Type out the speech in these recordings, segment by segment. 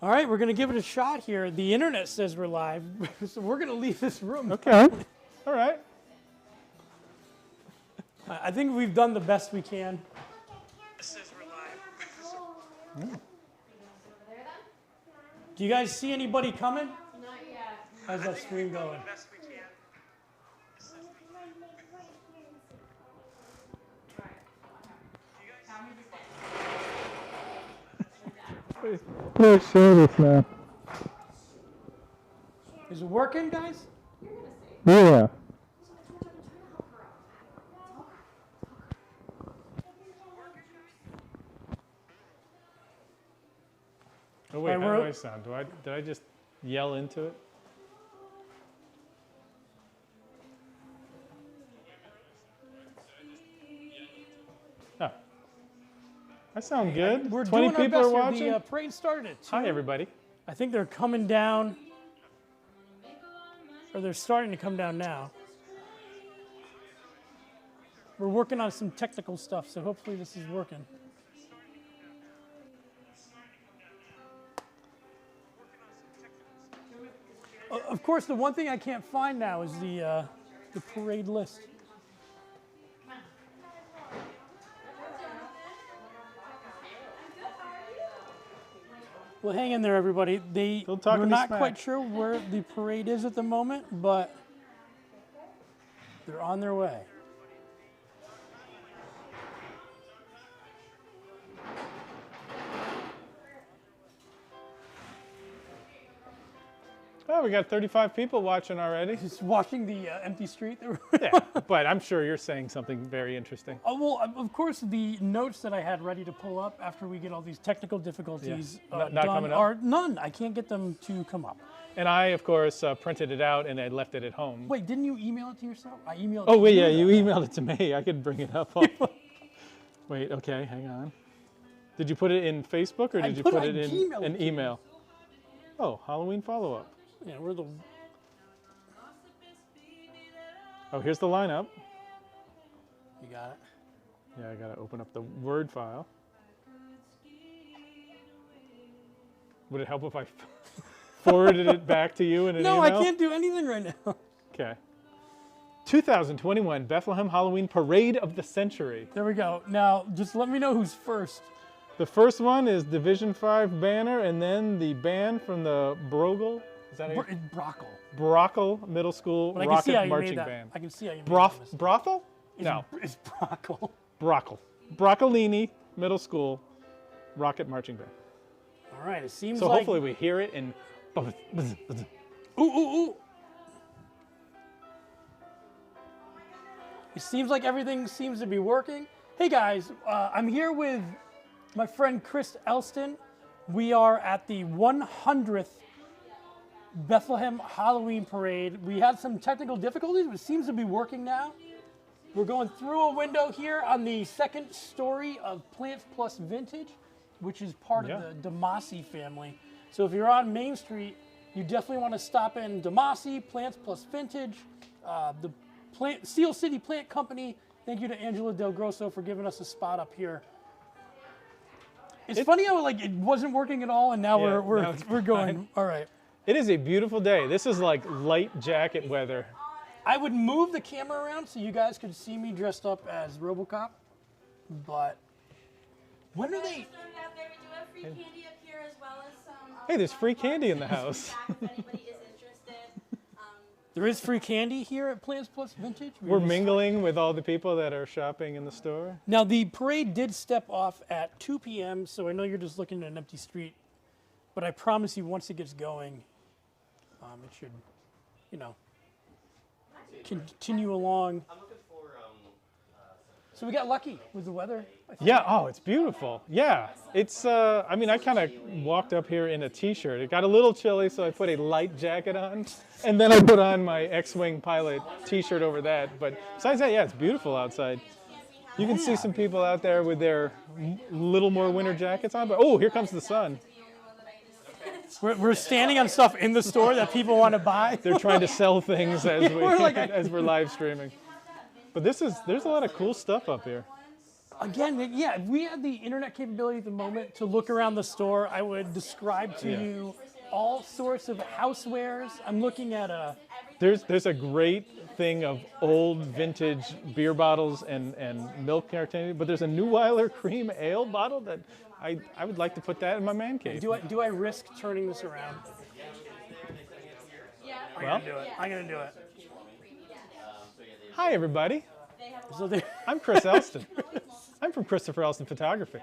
All right, we're going to give it a shot here. The internet says we're live, so we're going to leave this room. Okay. All right. I think we've done the best we can. It says we're live. Do you guys see anybody coming? Not yet. How's that stream going? Let's show this now. Is it working, guys? Yeah. Oh wait, how do I sound? Did I just yell into it? Oh. I sound good. We're 20 doing our people best are here. watching. The parade started at 2. Hi everybody. I think they're coming down, or they're starting to come down now. We're working on some technical stuff, so hopefully this is working. Of course, the one thing I can't find now is the parade list. Well, hang in there, everybody. We're not quite sure where the parade is at the moment, but they're on their way. Oh, we got 35 people watching already. Just watching the empty street. Yeah, but I'm sure you're saying something very interesting. Oh, well, of course, the notes that I had ready to pull up after we get all these technical difficulties not done coming up? are none. I can't get them to come up. And I, of course, printed it out and I left it at home. Wait, didn't you email it to yourself? I emailed it Oh, to wait, you. yeah, you emailed it to me. I could bring it up. Wait, okay, hang on. Did you put it in Facebook or did you put it in an email? Oh, Halloween follow-up. Yeah, we're the... Oh, here's the lineup. You got it. Yeah, I gotta open up the Word file. Would it help if I forwarded it back to you in an email? No, I can't do anything right now. Okay. 2021 Bethlehem Halloween Parade of the Century. There we go. Now, just let me know who's first. The first one is Division 5 banner, and then the band from the Brogle. Is that it? Brockle. Brockle Middle School But Rocket Marching Band. I can see how you made that. Brothel? No. It's Brockle. Brockle. Broccolini Middle School Rocket Marching Band. All right, it seems So like... hopefully we hear it and... Ooh, ooh, ooh. It seems like everything seems to be working. Hey guys, I'm here with my friend Chris Elston. We are at the 100th Bethlehem Halloween Parade. We had some technical difficulties, but it seems to be working now. We're going through a window here on the second story of Plants Plus Vintage, which is part of the DeMasi family. So if you're on Main Street, you definitely want to stop in DeMasi, Plants Plus Vintage, the Steel City Plant Company. Thank you to Angela Del Grosso for giving us a spot up here. It's funny how it wasn't working at all, and now we're going. Fine. All right. It is a beautiful day. This is like light jacket weather. I would move the camera around so you guys could see me dressed up as RoboCop, but when are they? We do have free candy up here as well as some. Hey, there's free candy in the house. If anybody is interested. There is free candy here at Plants Plus Vintage. We're mingling with all the people that are shopping in the store. Now, the parade did step off at 2 p.m., so I know you're just looking at an empty street, but I promise you once it gets going, it should, continue along. I'm looking for So we got lucky with the weather. Yeah, oh, it's beautiful. Yeah, it's, I mean, I kind of walked up here in a t-shirt. It got a little chilly, so I put a light jacket on, and then I put on my X-Wing pilot t-shirt over that. But besides that, yeah, it's beautiful outside. You can see some people out there with their little more winter jackets on, but oh, here comes the sun. We're standing on stuff in the store that people want to buy. They're trying to sell things as as we're live streaming. But there's a lot of cool stuff up here. Again, yeah, if we had the internet capability at the moment to look around the store, I would describe to you all sorts of housewares. I'm looking at a... There's a great thing of old vintage beer bottles and milk cartoon, but there's a Neuweiler cream ale bottle that I would like to put that in my man cave. Do I risk turning this around? Well, I'm going to do it. hi everybody. So, I'm Chris Elston. I'm from Christopher Elston Photography.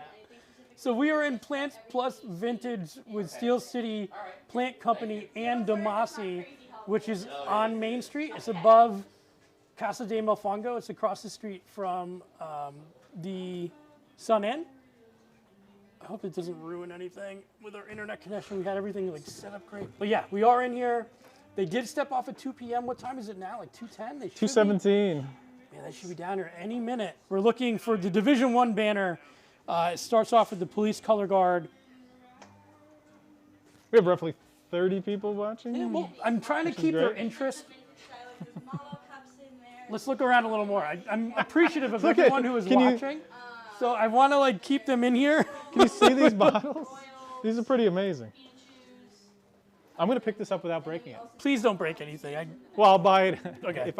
so we are in Plants Plus Vintage with Steel City Plant Company and Damasi, which is on Main Street. It's above Casa de Mofongo. It's across the street from the Sun Inn. I hope it doesn't ruin anything with our internet connection. We had everything like set up great. But yeah, we are in here. They did step off at 2 p.m. What time is it now? Like 2:10? They should 217. Yeah, they should be down here any minute. We're looking for the Division I banner. It starts off with the police color guard. We have roughly 30 people watching. Yeah, well, I'm trying to keep their great. interest. There's Malo cups in there. Let's look around a little more. I'm appreciative of Look at- everyone who is can you- watching. So I want to like keep them in here. Can you see these bottles? These are pretty amazing. I'm going to pick this up without breaking it. Please don't break anything. Well, I'll buy it. Okay.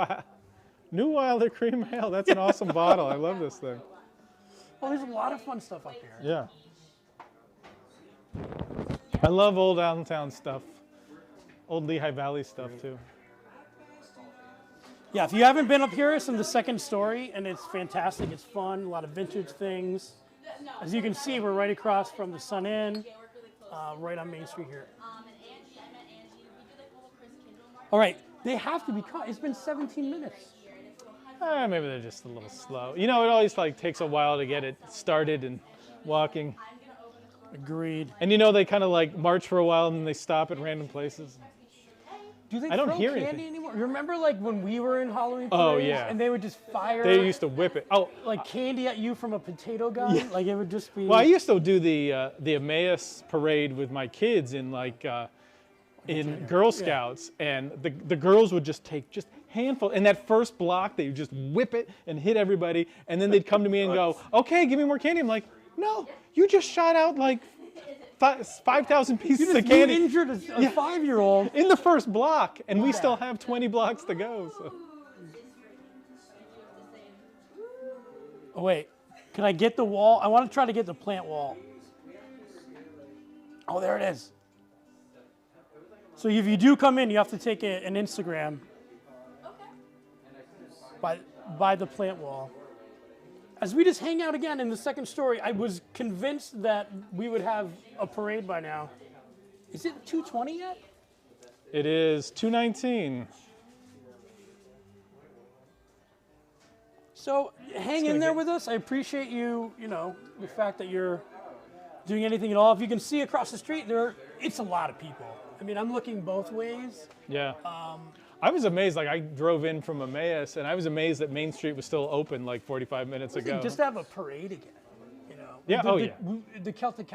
Neuweiler cream ale. That's an awesome bottle. I love this thing. Well, there's a lot of fun stuff up here. Yeah. I love old downtown stuff. Old Lehigh Valley stuff too. Yeah, if you haven't been up here, it's in the second story, and it's fantastic. It's fun, a lot of vintage things. As you can see, we're right across from the Sun Inn, right on Main Street here. And Angie, I met Angie. We do like little Chris Kindle mark. All right, they have to be caught. It's been 17 minutes. Maybe they're just a little slow. You know, it always like takes a while to get it started and walking. Agreed. And you know, they kind of like march for a while and then they stop at random places. Do they I don't throw hear candy anything. anymore? Remember like when we were in Halloween Oh, parades yeah. and they would just fire They used to whip it. Oh, like candy at you from a potato gun? Like it would just be... well, I used to do the Emmaus parade with my kids in like in Girl Scouts, and the girls would just take just handful. In that first block, they would just whip it and hit everybody, and then they'd come to me and go, "Okay, give me more candy." I'm like, "No, you just shot out like 5,000 pieces of candy You injured a 5-year-old. in the first block, and we still have 20 blocks to go." So. Oh, wait. Can I get the wall? I want to try to get the plant wall. Oh, there it is. So if you do come in, you have to take an Instagram by the plant wall. As we just hang out again in the second story, I was convinced that we would have a parade by now. Is it 2:20 yet? It is 2:19. So hang in there with us. I appreciate you, the fact that you're doing anything at all. If you can see across the street, it's a lot of people. I mean, I'm looking both ways. Yeah. I was amazed. Like I drove in from Emmaus, and I was amazed that Main Street was still open like 45 minutes ago. Just to have a parade again, Yeah. The Celtic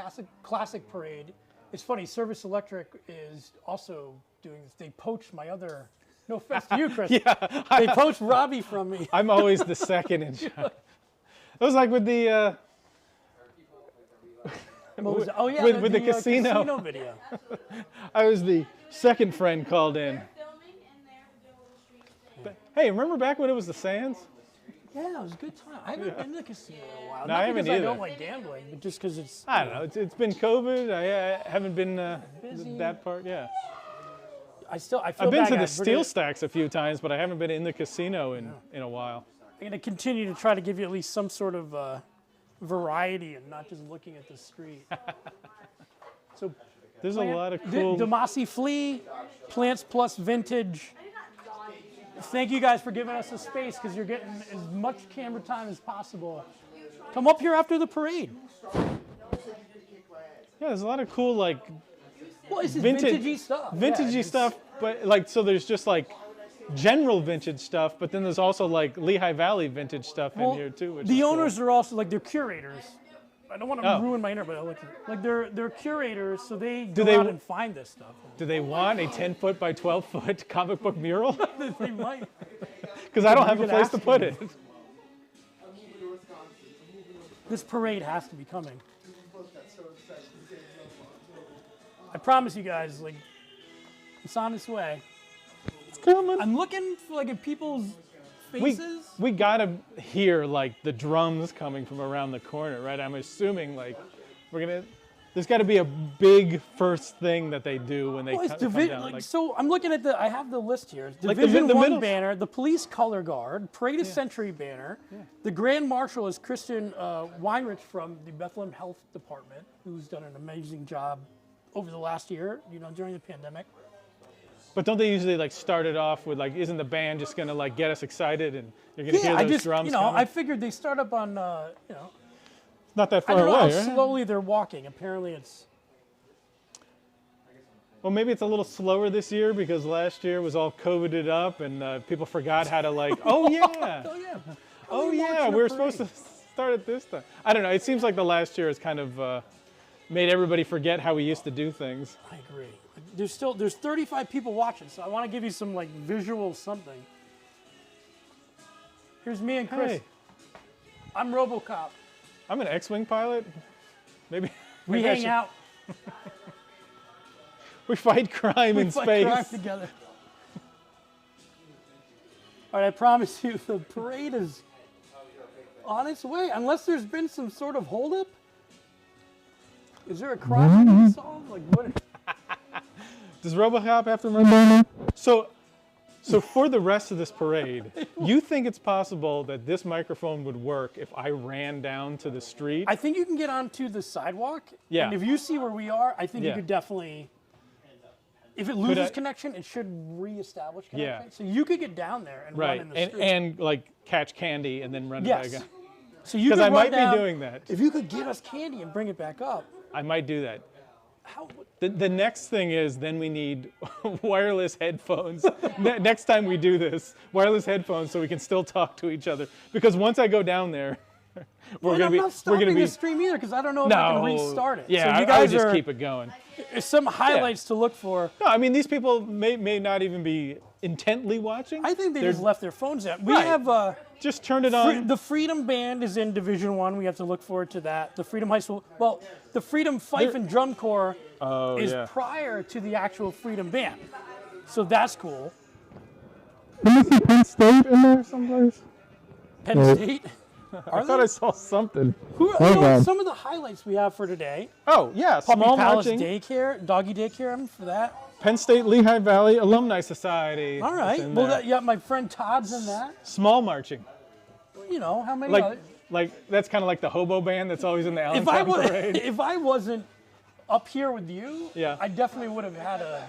Classic Parade. It's funny. Service Electric is also doing this. They poached my other. No offense to you, Chris. They poached Robbie from me. I'm always the second in charge. It was like with the. What was it? Oh yeah, with the casino. casino video. I was the second friend called in. Filming in there, we do a little street thing. But, hey, remember back when it was the Sands? Yeah, it was a good time. I haven't been to the casino in a while. No, Not I haven't because I either. don't like gambling, but just because it's. I don't know. It's been COVID. I haven't been Busy. that part. Yeah. I feel I've been bad, to the guys. Steel Stacks a few times, but I haven't been in the casino in a while. I'm gonna continue to try to give you at least some sort of variety and not just looking at the street. So There's a lot of cool. Damasi Flea, Plants Plus Vintage. Thank you guys for giving us a space because you're getting as much camera time as possible. Come up here after the parade. Yeah, there's a lot of cool like Well, it's just Vintage- vintagey stuff. vintagey Yeah, stuff, but like so there's just like general vintage stuff, but then there's also like Lehigh Valley vintage stuff in here too. Which the is cool. owners are also like they're curators. I don't want to Oh. ruin my internet, but like they're curators, so they go they- out and find this stuff. Do they want a 10-foot by 12-foot comic book mural? They might. Because I don't have a could place ask to put them. it. This parade has to be coming. I promise you guys, like, it's on its way. It's coming. I'm looking for like at people's faces. We gotta hear like the drums coming from around the corner, right? I'm assuming like there's got to be a big first thing that they do when they come down. So I'm looking at I have the list here. Like Division the 1 middle banner, the police color guard, Parade of Century banner. Yeah. The Grand Marshal is Christian Weinrich from the Bethlehem Health Department, who's done an amazing job over the last year, during the pandemic. But don't they usually like start it off with like, isn't the band just gonna like get us excited and you're gonna hear those drums coming? I figured they start up on, not that I far don't know away, how right? slowly they're walking. Apparently it's... Well, maybe it's a little slower this year because last year was all COVIDed up and people forgot how to like, oh yeah, we were supposed to start at this time. I don't know, it seems like the last year has kind of made everybody forget how we used to do things. I agree. There's 35 people watching, so I want to give you some like visual something. Here's me and Chris. Hey. I'm RoboCop. I'm an X-Wing pilot. Maybe we hang out. We fight crime in space. We fight crime together. All right, I promise you the parade is on its way, unless there's been some sort of holdup. Is there a crime to be solved? Like what? Does RoboCop have to remember? So for the rest of this parade, you think it's possible that this microphone would work if I ran down to the street? I think you can get onto the sidewalk. Yeah. And if you see where we are, I think you could definitely. If it loses connection, it should reestablish connection. Yeah. So you could get down there and run in the street. And like catch candy and then run it back up. So you could I run might down, be doing that. If you could get us candy and bring it back up. I might do that. How? The next thing is then we need wireless headphones. Next time we do this, wireless headphones so we can still talk to each other. Because once I go down there, we're not stopping the stream either because I don't know if I can restart it. Yeah, so you guys I would just keep it going. There's some highlights to look for. No, I mean these people may not even be intently watching. I think they just left their phones out. We have just turned it on. The Freedom Band is in Division 1. We have to look forward to that. The Freedom High School. Well, the Freedom Fife and Drum Corps is prior to the actual Freedom Band. So that's cool. Can you see Penn State in there someplace? Penn State? I thought I saw something. Some of the highlights we have for today. Oh, yeah. Puppy Small Palace marching. Daycare, Doggy Daycare, I'm for that. Penn State Lehigh Valley Alumni Society. All right. Well, my friend Todd's in that. Small marching. How many? Like that's kind of like the hobo band that's always in the Allentown parade. If I wasn't up here with you, yeah. I definitely would have had a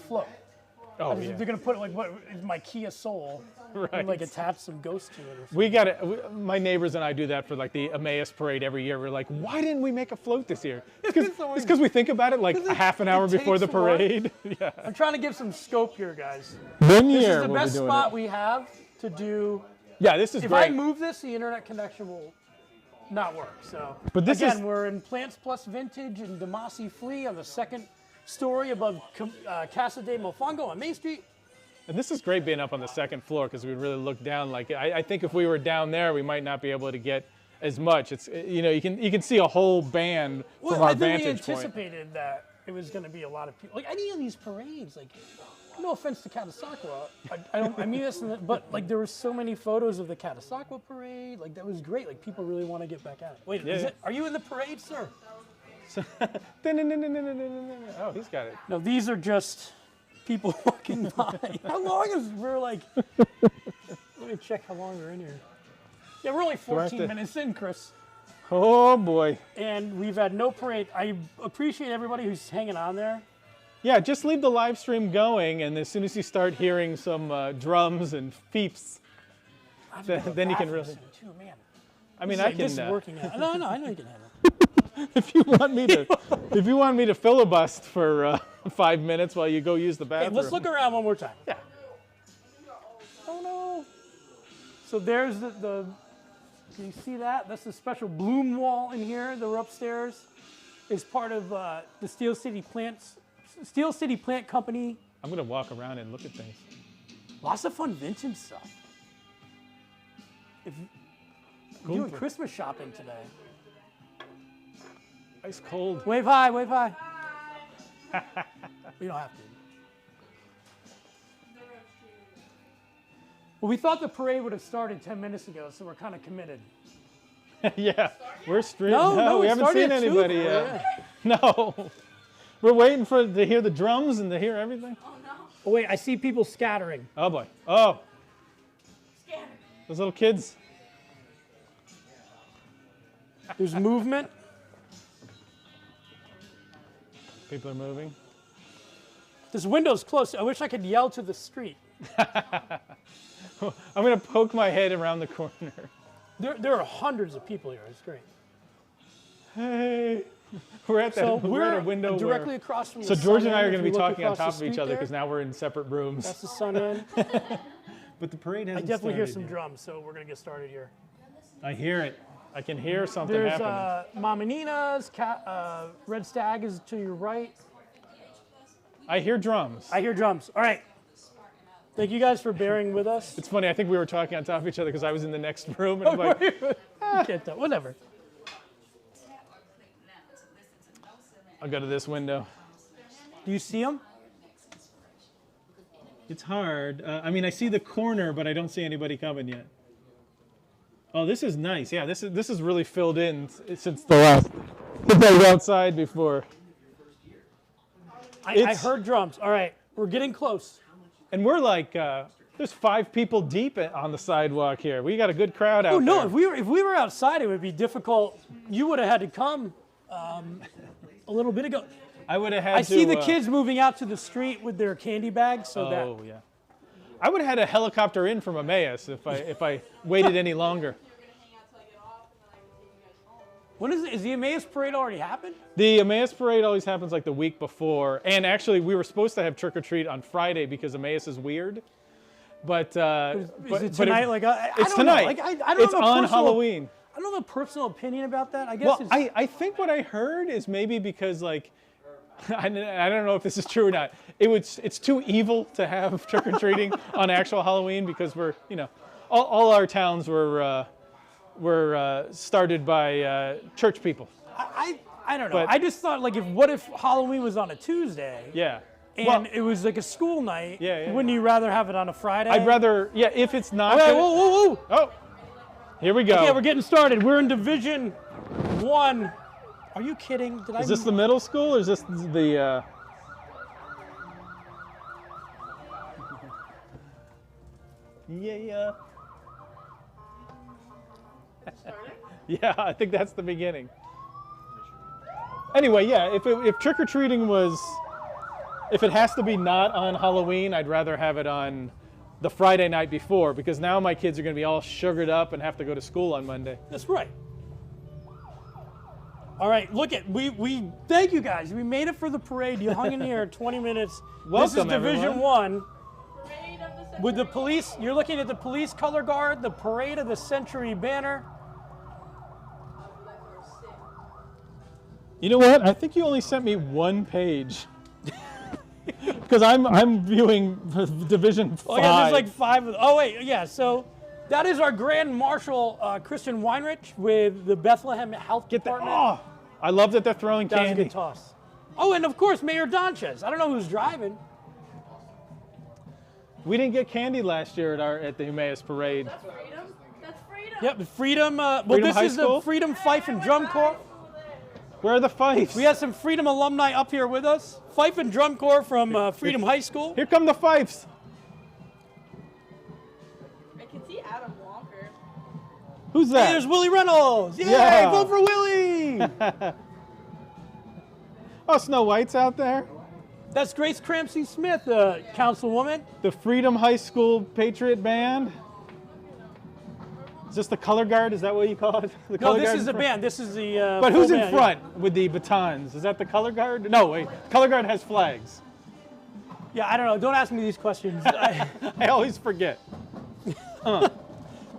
float. Oh, They're gonna put what is my Kia Soul, right? And, attach some ghosts to it. Or something. We got it. My neighbors and I do that for like the Emmaus parade every year. We're like, why didn't we make a float this year? It's because we think about it like a half an hour before the parade. Yeah. I'm trying to give some scope here, guys. One year this is the best spot we have to do. Yeah, this is if great. If I move this, the internet connection will not work. So, but we're in Plants Plus Vintage in Demasi Flea on the second story above Casa de Mofongo on Main Street. And this is great being up on the second floor because we really look down. Like I think if we were down there, we might not be able to get as much. It's you can see a whole band from our vantage point. We anticipated that it was going to be a lot of people. Like any of these parades, like no offense to Catasauqua, I mean this, but like there were so many photos of the Catasauqua parade. Like that was great. Like people really want to get back at it. Wait, are you in the parade, sir? Oh, he's got it. No, these are just people walking by. How long is we're like? Let me check how long we're in here. Yeah, we're only 14 minutes in, Chris. Oh boy. And we've had no parade. I appreciate everybody who's hanging on there. Yeah, just leave the live stream going, and as soon as you start hearing some drums and feeps, then you can really. Too, man. I mean, I can. This is working out. No, I know you can handle it. If you want me to filibuster for 5 minutes while you go use the bathroom. Hey, let's look around one more time. Yeah. Oh no. So there's the can you see that? That's the special bloom wall in here. They're upstairs. It's part of the Steel City Plant Company. I'm gonna walk around and look at things. Lots of fun vintage stuff. doing Christmas shopping today. Ice cold. Wave high, wave high. You don't have to. Well, we thought the parade would have started 10 minutes ago, so we're kind of committed. Yeah, we're streaming. No, we it haven't started seen at 2. anybody yet. No. We're waiting to hear the drums and to hear everything. Oh no. Oh, wait, I see people scattering. Oh, boy. Oh, Scatter. those little kids. There's movement. People are moving. This window's close. I wish I could yell to the street. I'm going to poke my head around the corner. There are hundreds of people here. It's great. Hey. We're at So we're at a window directly across from the So George sun and I end. are If going to you be look talking on across top the of each street other there, because now we're in separate rooms. that's the sun end. But the parade I hasn't definitely hear started some yet. drums, so we're going to get started here. I hear it. I can hear something There's happening. Mama Nina's, Red Stag is to your right. I hear drums. I hear drums. All right. Thank you guys for bearing with us. It's funny. I think we were talking on top of each other because I was in the next room and I'm like, You can't tell. Whatever. I'll go to this window. Do you see them? It's hard. I mean, I see the corner, but I don't see anybody coming yet. Oh, this is nice. Yeah, this is really filled in since the last. I was outside before. I heard drums. All right. We're getting close. And we're like, there's 5 people deep on the sidewalk here. We got a good crowd out Oh, no. there. If we were outside, it would be difficult. You would have had to come a little bit ago. I would have had I to. see the kids moving out to the street with their candy bags. So that. Oh yeah. I would have had a helicopter in from Emmaus if I waited any longer. When is the Emmaus parade already happened? The Emmaus parade always happens like the week before, and actually we were supposed to have trick or treat on Friday because Emmaus is weird. But Is it tonight? I it's don't know. tonight. Like, I don't It's have a on personal- Halloween. I don't have a personal opinion about that. I guess Well, it's, I think what I heard is maybe because like I don't know if this is true or not. It's too evil to have trick or treating on actual Halloween because we're all our towns were started by church people. I don't know. But- I just thought like what if Halloween was on a Tuesday? Yeah. And Well, it was like a school night. Yeah. Wouldn't you rather have it on a Friday? I'd rather if it's not. Okay, gonna- whoa. Oh, here we go. Okay, we're getting started. We're in Division 1. Are you kidding? Is this the middle school or is this the? Yeah. Yeah, I think that's the beginning. Anyway, yeah, if trick or treating was, if it has to be not on Halloween, I'd rather have it on the Friday night before because now my kids are going to be all sugared up and have to go to school on Monday. That's right. All right, look at we thank you guys. We made it for the parade. You hung in here 20 minutes. This is Welcome, Division everyone. 1 Parade of the with the century. police. You're looking at the police color guard, the parade of the century banner. You know what? I think you only sent me one page. Because I'm viewing Division 5. Oh yeah, there's like 5 of. Oh wait, yeah. So that is our Grand Marshal Christian Weinrich with the Bethlehem Health Get that. Department. Oh, I love that they're throwing That was a candy. good toss. Oh, and of course Mayor Donchez. I don't know who's driving. We didn't get candy last year at the Emmaus parade. Freedom? That's freedom. Yep, the Freedom. Well, Freedom this High is School? the Freedom Fife and Drum Corps. Where are the fifes? We have some Freedom alumni up here with us. Fife and Drum Corps from Freedom High School. Here come the fifes. I can see Adam Walker. Who's Hey, that? there's Willie Reynolds. Yay, Yeah. vote for Willie. Oh, Snow White's out there. That's Grace Cramsey Smith, councilwoman. The Freedom High School Patriot Band. Is this the color guard? Is that what you call it? The No, color this guard is in the front? band. This is the. But full who's in band, front with the batons? Is that the color guard? No, wait. Color guard has flags. Yeah, I don't know. Don't ask me these questions. I always forget.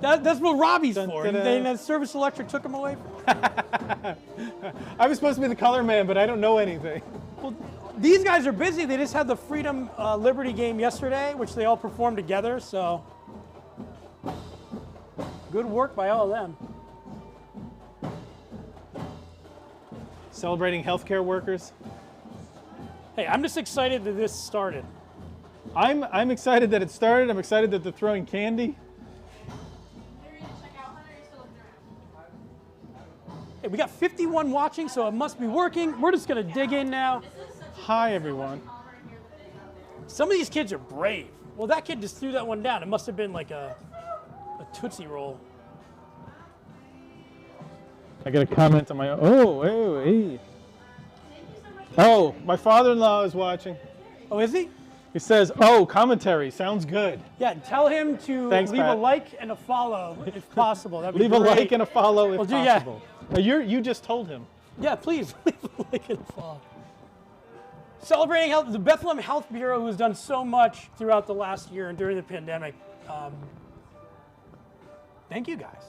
That's what Robbie's Dun, for. dun, dun. And then Service Electric took him away. I was supposed to be the color man, but I don't know anything. Well, these guys are busy. They just had the Freedom Liberty game yesterday, which they all performed together. So good work by all of them. Celebrating healthcare workers. Hey, I'm just excited that this started. I'm excited that it started. I'm excited that they're throwing candy. Hey, we got 51 watching, so it must be working. We're just going to dig in now. Hi, everyone. Some of these kids are brave. Well, that kid just threw that one down. It must have been like a Tootsie Roll. I got a comment on my own. Oh, hey. Oh, my father-in-law is watching. Oh, is he? He says, oh, commentary, sounds good. Yeah, tell him to Thanks, leave Pat. a like and a follow if possible. That'd be Leave a great. like and a follow if Well, yeah. possible. You just told him. Yeah, please leave a like and a follow. Celebrating health, the Bethlehem Health Bureau, who has done so much throughout the last year and during the pandemic. Thank you guys.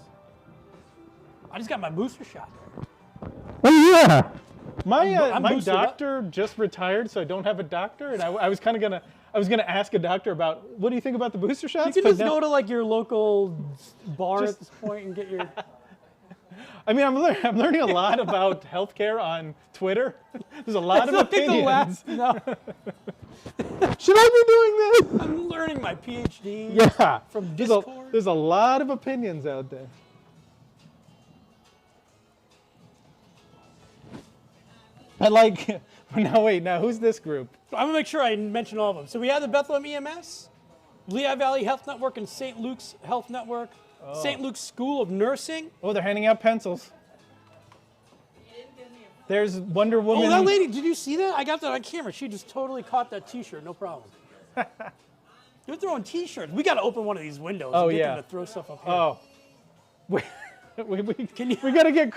I just got my booster shot. Oh yeah. My I'm my boosted up. doctor just retired, so I don't have a doctor, and I was kind of gonna ask a doctor about what do you think about the booster shots? You can just But now- go to like your local bar Just- at this point and get your. I mean, I'm learning a lot about healthcare on Twitter. There's a lot of I think the opinions. last- no, Should I be doing this? I'm learning my PhD. Yeah. From There's Discord. there's a lot of opinions out there. I like. Now who's this group? I'm gonna make sure I mention all of them. So we have the Bethlehem EMS, Lehigh Valley Health Network, and St. Luke's Health Network, St. Luke's School of Nursing. Oh, they're handing out pencils. There's Wonder Woman. Oh, that lady, did you see that? I got that on camera. She just totally caught that T-shirt, no problem. They're throwing T-shirts. We got to open one of these windows Oh, and get yeah. them to throw stuff up here. Oh. we Can you, gotta get.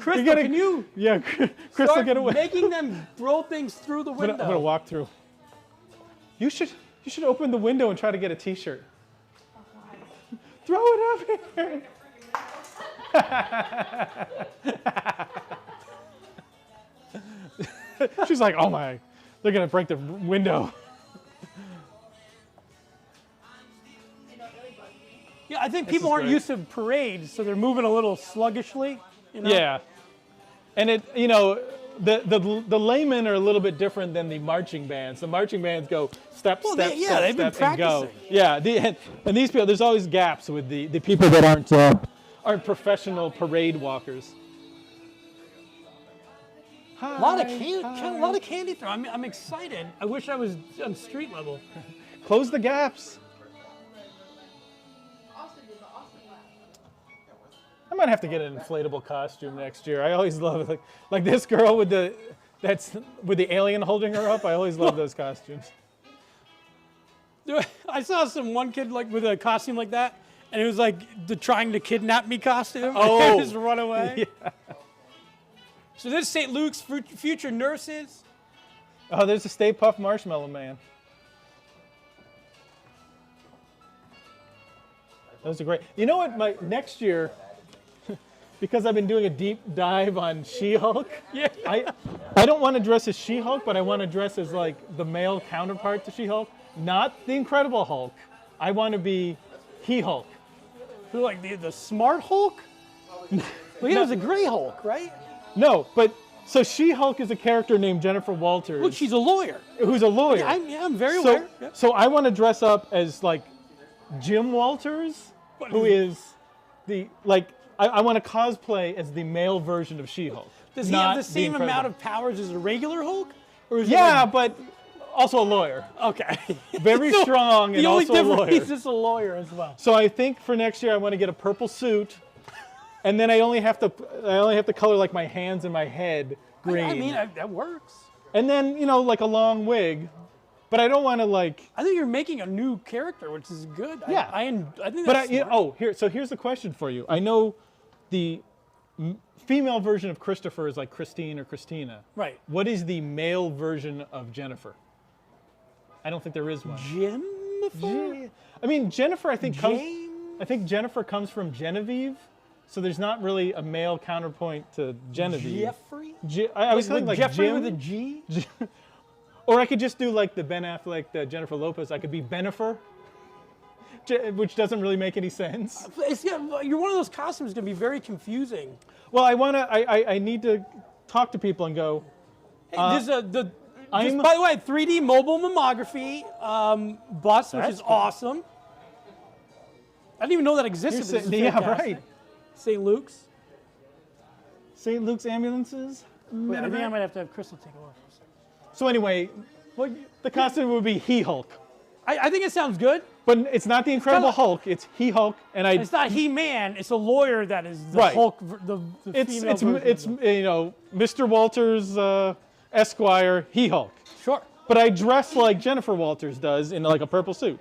Crystal, gotta- can you Yeah, Crystal, start get away. making them throw things through the window? I'm gonna walk through. You should open the window and try to get a T-shirt. Throw it up here. She's like, oh my, they're gonna break the window. Yeah, I think This people is aren't great. used to parades, so they're moving a little sluggishly. You know? Yeah, and the laymen are a little bit different than the marching bands. The marching bands go step, Well, step, yeah, step, they've been step, and go. practicing. Yeah, and these people, there's always gaps with the people that aren't professional parade walkers. A lot of candy throw. I'm excited. I wish I was on street level. Close the gaps. I might have to get an inflatable costume next year. I always love it. Like this girl with the alien holding her up. I always love those costumes. I saw one kid like with a costume like that, and it was like the trying to kidnap me costume. Oh. Just run away. Yeah. So this is St. Luke's future nurses. Oh, there's a Stay Puft Marshmallow Man. Those are great. You know what? Next year, because I've been doing a deep dive on She-Hulk. Yeah. I don't want to dress as She-Hulk, but I want to dress as like the male counterpart to She-Hulk. Not the Incredible Hulk. I want to be He-Hulk. Who, like the smart Hulk? Well, he was a gray Hulk, right? No, but so She-Hulk is a character named Jennifer Walters. Look, she's a lawyer. who's a lawyer. Yeah, I'm very aware. Yeah. So I want to dress up as like Jim Walters, who is the I want to cosplay as the male version of She-Hulk. Does he have the same amount of powers as a regular Hulk? Or is Yeah, it but also a lawyer. okay. Very So, strong and the only also a difference lawyer. he's just a lawyer as well. So I think for next year I want to get a purple suit, and then I only have to color like my hands and my head green. I mean, that works. and then like a long wig, but I don't want to like. I think you're making a new character, which is good. Yeah. I think But that's smart. here's the question for you. I know the female version of Christopher is like Christine or Christina. Right. What is the male version of Jennifer? I don't think there is one. Jennifer? I mean, Jennifer, I think James? Jennifer comes from Genevieve, so there's not really a male counterpoint to Genevieve. Jeffrey? I was thinking like Jeffrey Jim, with a G? or I could just do like the Ben Affleck, the Jennifer Lopez. I could be Benifer, which doesn't really make any sense. You're one of those costumes going to be very confusing. Well, I need to talk to people and go, Hey, this is by the way, 3D mobile mammography bus, which That's is cool. awesome. I didn't even know that existed. This is yeah, fantastic. right. St. Luke's. St. Luke's ambulances. Wait, I think I might have to have Crystal take over. For a second. So anyway, the costume would be He-Hulk. I think it sounds good. But it's not the Incredible Hulk. It's He-Hulk, and It's not He-Man. It's a lawyer that is the Right. Hulk. The female version it's of you know, Mr. Walters Esquire He-Hulk. Sure. But I dress like Jennifer Walters does in like a purple suit,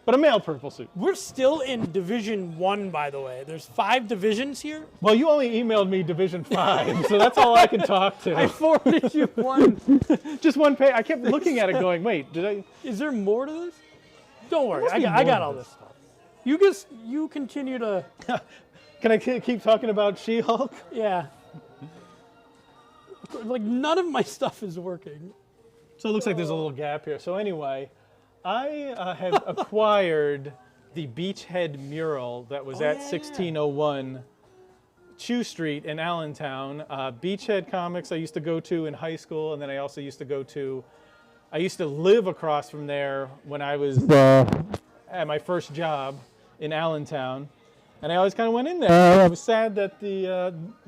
but a male purple suit. We're still in Division 1, by the way. There's 5 divisions here. Well, you only emailed me Division 5, so that's all I can talk to. I forwarded you one. Just one page. I kept looking at it going, wait, did I? Is there more to this? Don't worry, must be I got more all to this stuff. You continue to, Can I keep talking about She-Hulk? yeah. Like none of my stuff is working. So it looks like there's a little gap here. So anyway, I have acquired the Beachhead mural that was at 1601 Chew Street in Allentown. Beachhead Comics I used to go to in high school, and then I also used to I used to live across from there when I was at my first job in Allentown. And I always kind of went in there. I was sad that the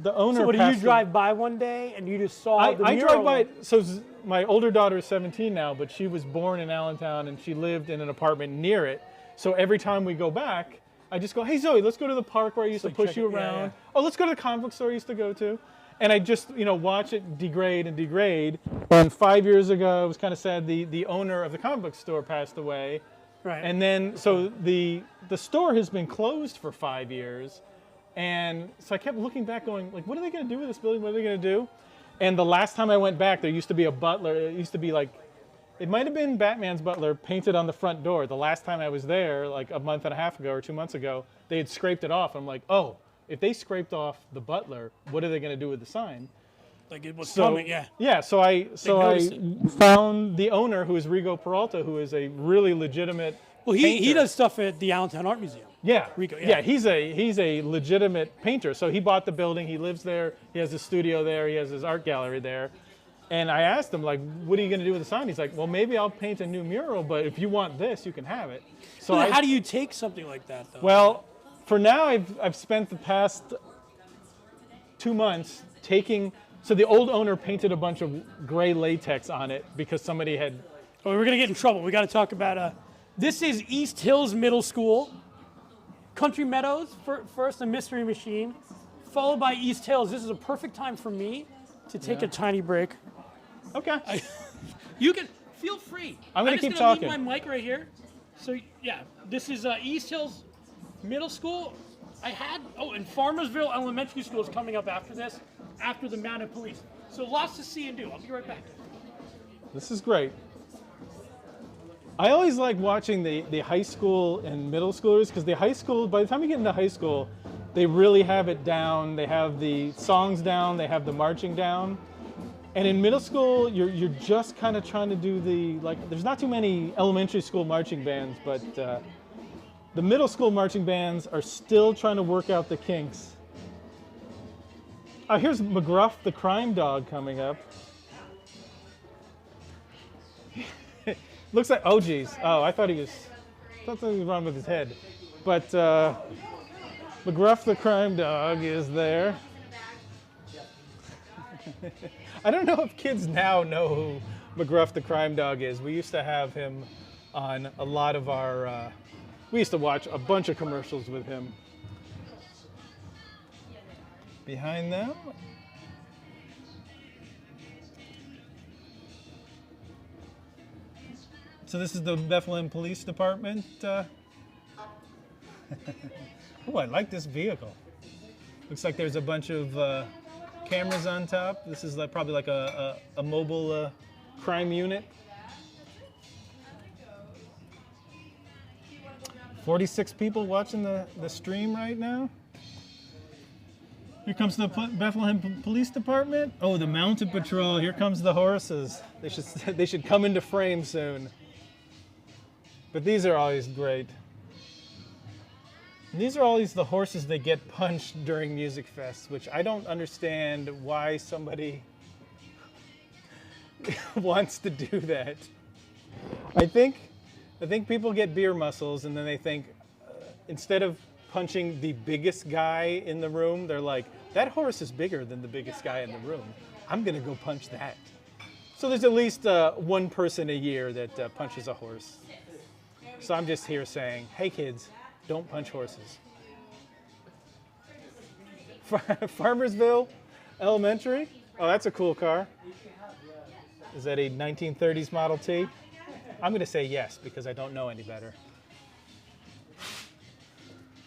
owner. So what, did passed you drive by one day and you just saw the I mural? drive by. So my older daughter is 17 now, but she was born in Allentown and she lived in an apartment near it. So every time we go back, I just go, "Hey Zoe, let's go to the park where I used to push check you it, yeah, around. yeah. Oh, let's go to the comic book store I used to go to." And I just watch it degrade and degrade. And 5 years ago, it was kind of sad. The owner of the comic book store passed away. Right. And then, so the store has been closed for 5 years. And so I kept looking back going, like, what are they going to do with this building? What are they going to do? And the last time I went back, there used to be a butler. It used to be like, it might have been Batman's butler painted on the front door. The last time I was there, like a month and a half ago or 2 months ago, they had scraped it off. I'm like, oh, if they scraped off the butler, what are they going to do with the sign? Like it was coming, yeah. Yeah, so I noticed found the owner, who is Rigo Peralta, who is a really legitimate Well, he painter. does stuff at the Allentown Art Museum. Yeah, Rigo, yeah. yeah. He's a legitimate painter. So he bought the building. He lives there. He has a studio there. He has his art gallery there. And I asked him, like, what are you going to do with the sign? He's like, well, maybe I'll paint a new mural, but if you want this, you can have it. So Well, how do you take something like that, though? well, for now, I've spent the past 2 months taking. So the old owner painted a bunch of gray latex on it because somebody had. Oh, we're gonna get in trouble. We got to talk about. This is East Hills Middle School, Country Meadows first, a Mystery Machine, followed by East Hills. This is a perfect time for me to take a tiny break. Okay. You can feel free. I'm gonna keep just gonna talking. leave my mic right here. So yeah, this is East Hills Middle School. And Farmersville Elementary School is coming up after this, after the Mounted Police. So lots to see and do. I'll be right back. This is great. I always like watching the high school and middle schoolers because the high school, by the time you get into high school, they really have it down. They have the songs down. They have the marching down. And in middle school, you're just kind of trying to do there's not too many elementary school marching bands, but the middle school marching bands are still trying to work out the kinks. Here's Mcgruff the Crime Dog coming up. Looks like, oh geez. Oh, I thought something was wrong with his head. But Mcgruff the Crime Dog is there. I don't know if kids now know who Mcgruff the Crime Dog is. We used to have him on a lot of our, we used to watch a bunch of commercials with him. Behind them. So this is the Bethlehem Police Department. Oh, I like this vehicle. Looks like there's a bunch of cameras on top. This is probably like a mobile crime unit. 46 people watching the stream right now. Here comes the Bethlehem Police Department. Oh, the Mounted Patrol. Here comes the horses. They should come into frame soon. But these are always great. And these are always the horses that get punched during music fests, which I don't understand why somebody wants to do that. I think people get beer muscles, and then they think instead of punching the biggest guy in the room, they're like, that horse is bigger than the biggest guy in the room. I'm gonna go punch that. So there's at least one person a year that punches a horse. So I'm just here saying, hey kids, don't punch horses. Farmersville Elementary. Oh, that's a cool car. Is that a 1930s Model T? I'm going to say yes because I don't know any better.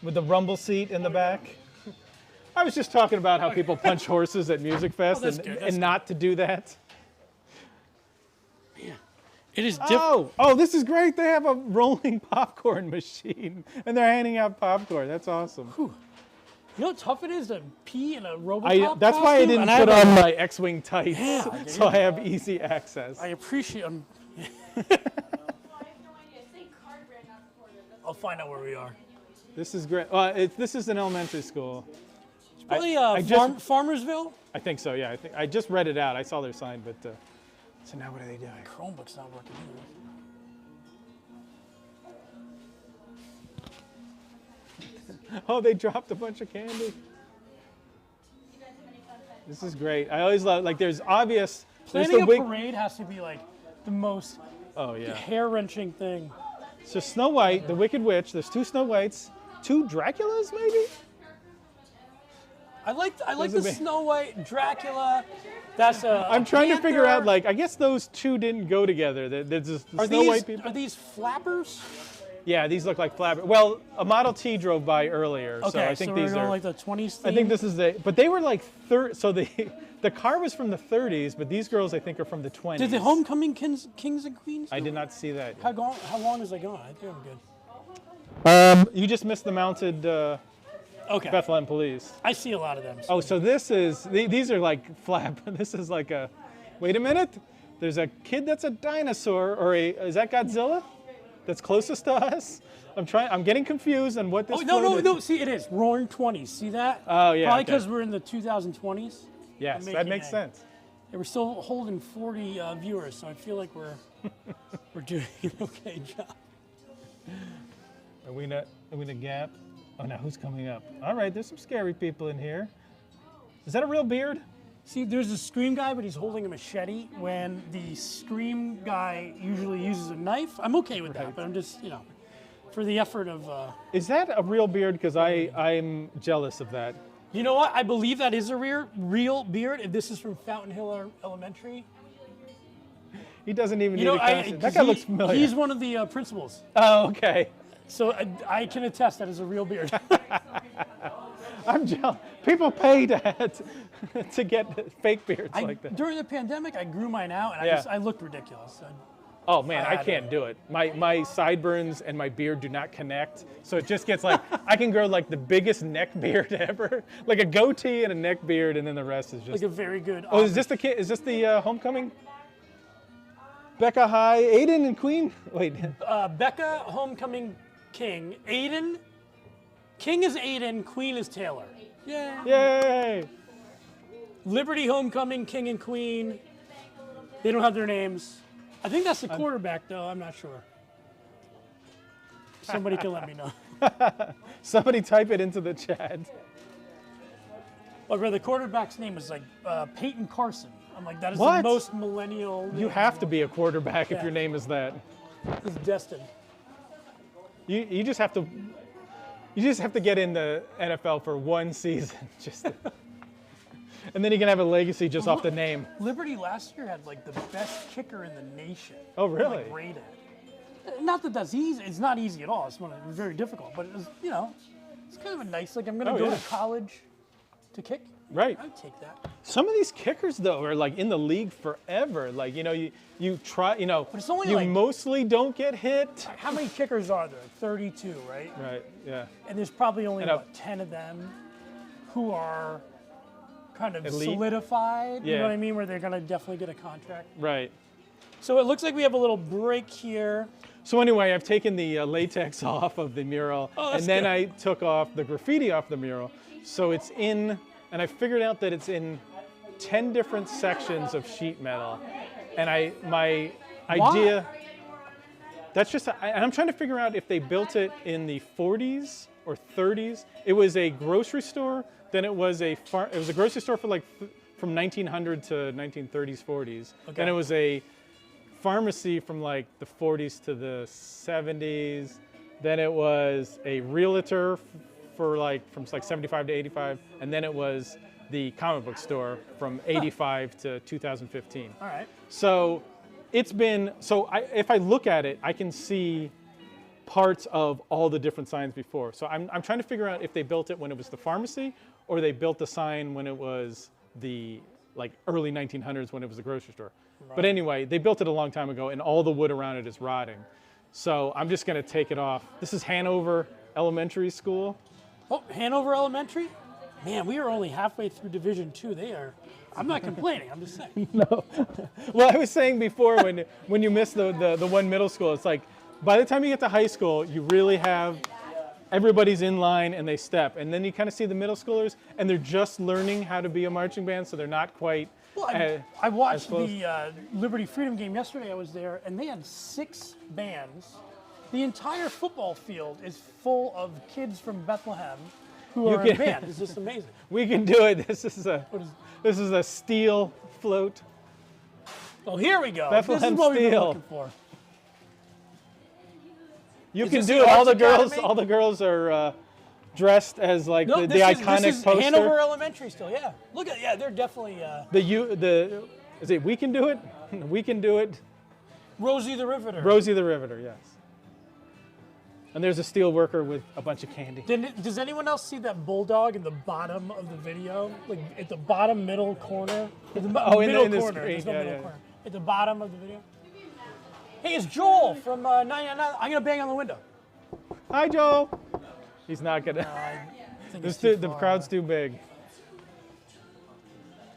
With the rumble seat in the back. I was just talking about how people punch horses at Music Fest and not to do that. Man, it is different. Oh, this is great. They have a rolling popcorn machine and they're handing out popcorn. That's awesome. Whew. You know how tough it is to pee in a RoboCop That's why I costume? didn't put on my X-Wing tights, Yeah, so I have easy access. I appreciate them. I'll find out where we are. This is great. This is an elementary school. It's probably Farmersville. I think so, yeah. I just read it out. I saw their sign, but so now what are they doing? Chromebook's not working either. Oh, they dropped a bunch of candy. This is great. I always love, like, there's obvious. Planning a parade has to be like the most yeah, hair-wrenching thing. So Snow White, the Wicked Witch. There's 2 Snow Whites, 2 Draculas, maybe. I like the Snow White, Dracula. That's a. I'm trying to figure out, like, I guess those 2 didn't go together. There's the Snow White people. Are these flappers? Yeah, these look like flabber. Well, a Model T drove by earlier, Okay, so I think these we're going are like the 20s theme? I think this is but they were like so the car was from the 30s, but these girls I think are from the 20s. Did the Homecoming Kings and Queens? I did not see that. How long is it going? I think I'm good. You just missed the mounted Okay. Bethlehem police. I see a lot of them. Oh, so this is these are like flap. This is like a. Wait a minute. There's a kid that's a dinosaur, or is that Godzilla? That's closest to us. I'm getting confused on what this. No. See, it is Roaring 20s. See that? Oh yeah. Probably because we're in the 2020s. Yes, that makes sense. Yeah, we're still holding 40 viewers, so I feel like we're doing an okay job. Are we in a gap? Oh no, who's coming up? All right, there's some scary people in here. Is that a real beard? See, there's a Scream guy, but he's holding a machete. When the Scream guy usually uses a knife, I'm okay with that, but I'm just, for the effort of... Is that a real beard? Because I'm jealous of that. You know what? I believe that is a real beard. If this is from Fountain Hill Elementary. He doesn't even need a costume. That guy looks familiar. He's one of the principals. Oh, okay. So I can attest that is a real beard. I'm jealous. People pay to get fake beards like that. During the pandemic, I grew mine out, and I looked ridiculous. Oh man, I can't do it. My sideburns and my beard do not connect, so it just gets like I can grow like the biggest neck beard ever, like a goatee and a neck beard, and then the rest is just like a very good. Oh, is this the kid? Is this the homecoming? Becca High, Aiden and Queen. Wait. Becca, homecoming king. Aiden. King is Aiden, Queen is Taylor. Yay! Yay! Liberty, homecoming, king and queen. They don't have their names. I think that's the quarterback, though. I'm not sure. Somebody can let me know. Somebody type it into the chat. Well, the quarterback's name is like Peyton Carson. I'm like, that is What? the most millennial. You have to be a quarterback if your name is that. It's destined. You just have to. You just have to get in the NFL for one season, and then you can have a legacy just off the name. Liberty last year had like the best kicker in the nation. Oh, really? Like, rated. Not that that's easy. It's not easy at all. It's very difficult. But it was, it's kind of a nice. Like I'm going to go to college to kick. Right. I'd take that. Some of these kickers though are like in the league forever. Like you try. But it's only you mostly don't get hit. How many kickers are there? 32, right? Right. Yeah. And there's probably only 10 of them who are kind of elite. Solidified. Yeah. You know what I mean? Where they're going to definitely get a contract. Right. So it looks like we have a little break here. So anyway, I've taken the latex off of the mural, and then I took off the graffiti off the mural. So it's in, and I figured out that it's in 10 different sections of sheet metal. And my idea, that's just, and I'm trying to figure out if they built it in the 40s or 30s. It was a grocery store, then it was a grocery store for like from 1900 to 1930s, 40s. Okay. Then it was a pharmacy from like the 40s to the 70s. Then it was a realtor for like from like 75 to 85, and then it was the comic book store from 85 to 2015. All right. So it's been, if I look at it, I can see parts of all the different signs before. So I'm trying to figure out if they built it when it was the pharmacy, or they built the sign when it was the like early 1900s when it was the grocery store. Right. But anyway, they built it a long time ago, and all the wood around it is rotting. So I'm just going to take it off. This is Hanover Elementary School. Oh, Hanover Elementary? Man, we are only halfway through Division II. I'm not complaining, I'm just saying. No. Well, I was saying before when you miss the one middle school, it's like by the time you get to high school, you really have everybody's in line and they step. And then you kind of see the middle schoolers, and they're just learning how to be a marching band, so they're not quite. Well, I watched the Liberty Freedom game yesterday. I was there, and they had 6 bands. The entire football field is full of kids from Bethlehem who are in band. It's just amazing. We can do it. This is a steel float. Oh, here we go. Bethlehem this is what steel. we've been looking for. You can do it. All the girls are dressed as like the iconic this is poster. Hanover Elementary still. Yeah. Look at they're definitely. Is it We Can Do It? We Can Do It. Rosie the Riveter. Rosie the Riveter, yes. And there's a steel worker with a bunch of candy. Does anyone else see that bulldog in the bottom of the video? Like at the bottom middle corner? In the corner. screen. There's no middle corner. At the bottom of the video. Hey, it's Joel from 99. I'm going to bang on the window. Hi, Joel. He's not going to. The crowd's too big.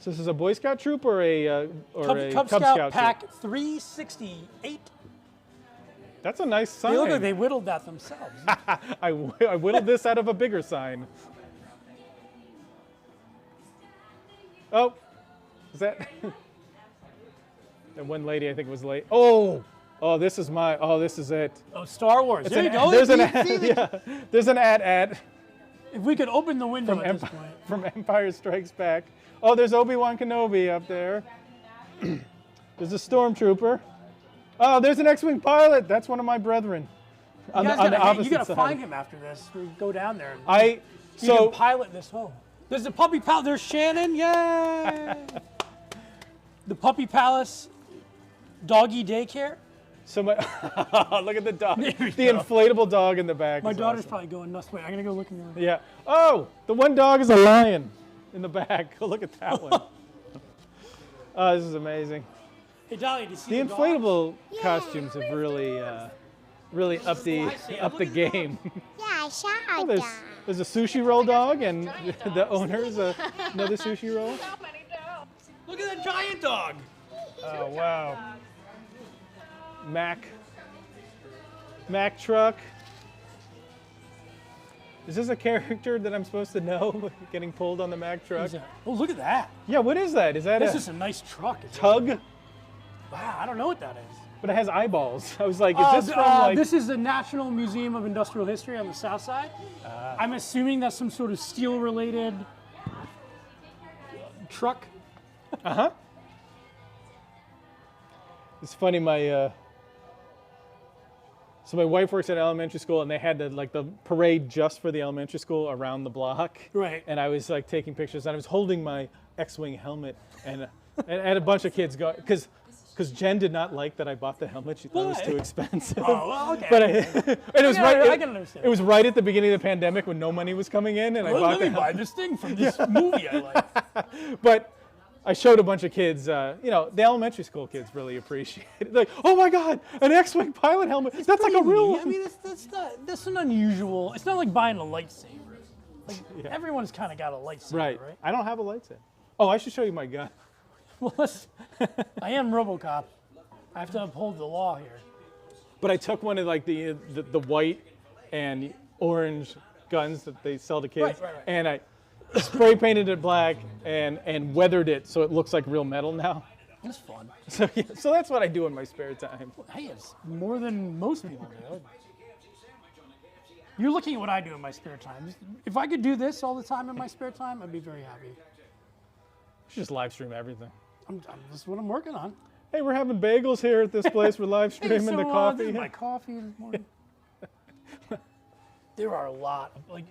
So this is a Boy Scout troop or a Cub Scout Pack troop? 368. That's a nice sign. They look like they whittled that themselves. I whittled this out of a bigger sign. Oh, is that? That one lady I think was late. Oh, this is it. Oh, Star Wars. There you go. There's an ad. Yeah, there's an ad. If we could open the window at this point. From Empire Strikes Back. Oh, there's Obi-Wan Kenobi up there. There's a stormtrooper. Oh, there's an X-Wing pilot. That's one of my brethren. On the opposite you got to side. find him after this. We go down there. You can pilot this home. There's the Puppy Palace. There's Shannon. Yay! The Puppy Palace doggy daycare. So look at the dog. The inflatable dog in the back. My daughter's probably going nuts. Wait, I'm going to go look in the room. Yeah. Oh, the one dog is a lion in the back. Look at that one. Oh, this is amazing. Hey, Dolly, do you see the inflatable costumes have really upped the game. Yeah, I saw that. There's a sushi roll dog, and the owner's another sushi roll. Look at that giant dog. Oh, wow. Mac truck. Is this a character that I'm supposed to know getting pulled on the Mac truck? Oh, look at that. Yeah, what is that? Is that That's just a nice truck. Tug? Wow, I don't know what that is. But it has eyeballs. I was like, is this from This is the National Museum of Industrial History on the south side. I'm assuming that's some sort of steel-related truck. Uh-huh. It's funny, so my wife works at elementary school, and they had the parade just for the elementary school around the block. Right. And I was like taking pictures, and I was holding my X-Wing helmet, and a bunch of kids go, because Jen did not like that I bought the helmet. She thought it was too expensive. Oh, well, okay. But it was I can understand. It was right at the beginning of the pandemic when no money was coming in, and I bought the helmet. Buy this thing from this movie I like. But I showed a bunch of kids, the elementary school kids really appreciate it. Like, oh my God, an X-Wing pilot helmet. That's like a real one. I mean, that's an unusual, it's not like buying a lightsaber. Like, everyone's kind of got a lightsaber, right? I don't have a lightsaber. Oh, I should show you my gun. Well, I am RoboCop. I have to uphold the law here. But I took one of like the white and orange guns that they sell to kids, Right. and I spray painted it black and weathered it so it looks like real metal now. That's fun. So yeah, so that's what I do in my spare time. Hey, it's more than most people do. You're looking at what I do in my spare time. If I could do this all the time in my spare time, I'd be very happy. You should just live stream everything. This is what I'm working on. Hey, we're having bagels here at this place. We're live streaming Hey, the so, coffee. This is my coffee this morning. There are a lot of, like,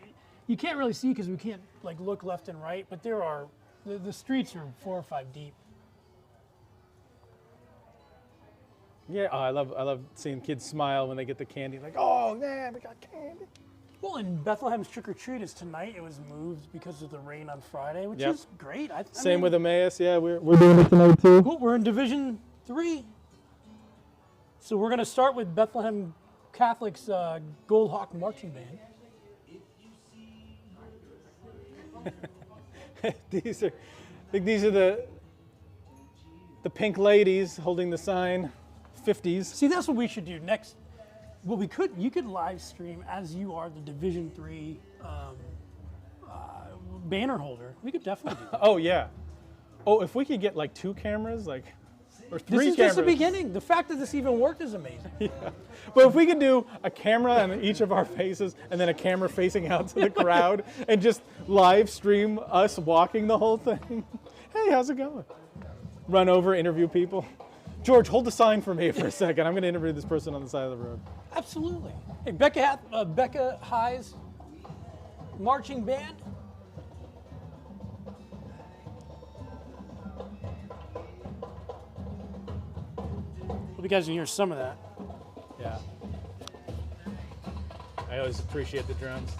you can't really see because we can't like look left and right, but there are, the streets are 4 or 5 deep. Yeah, I love seeing kids smile when they get the candy. Like, oh man, they got candy. Well, and Bethlehem's Trick or Treat is tonight. It was moved because of the rain on Friday, which Yep. is great. Same with Emmaus. Yeah, we're doing it tonight too. Cool, we're in Division 3. So we're going to start with Bethlehem Catholic's Gold Hawk Marching Band. These are the pink ladies holding the sign, 50s. See, that's what we should do next. Well, you could live stream as you are the Division 3 banner holder. We could definitely do that. Oh yeah. Oh, if we could get like 2 cameras, like, or 3 This is cameras. just the beginning. The fact that this even worked is amazing. Yeah. But if we could do a camera on each of our faces and then a camera facing out to the crowd and just live stream us walking the whole thing. Hey, how's it going? Run over, interview people. George, hold the sign for me for a second. I'm going to interview this person on the side of the road. Absolutely. Hey, Becca High's marching band. Hope you guys can hear some of that. Yeah. I always appreciate the drums.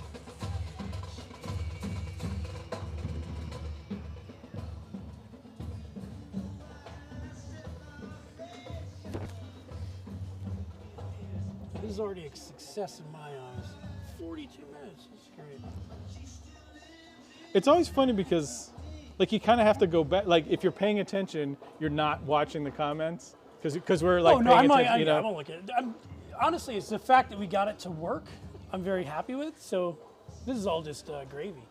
This is already a success in my eyes. 42 minutes. That's great. It's always funny because, like, you kind of have to go back. Like, if you're paying attention, you're not watching the comments because we're like paying attention. You know? I won't look at it. Honestly, it's the fact that we got it to work. I'm very happy with. So this is all just gravy.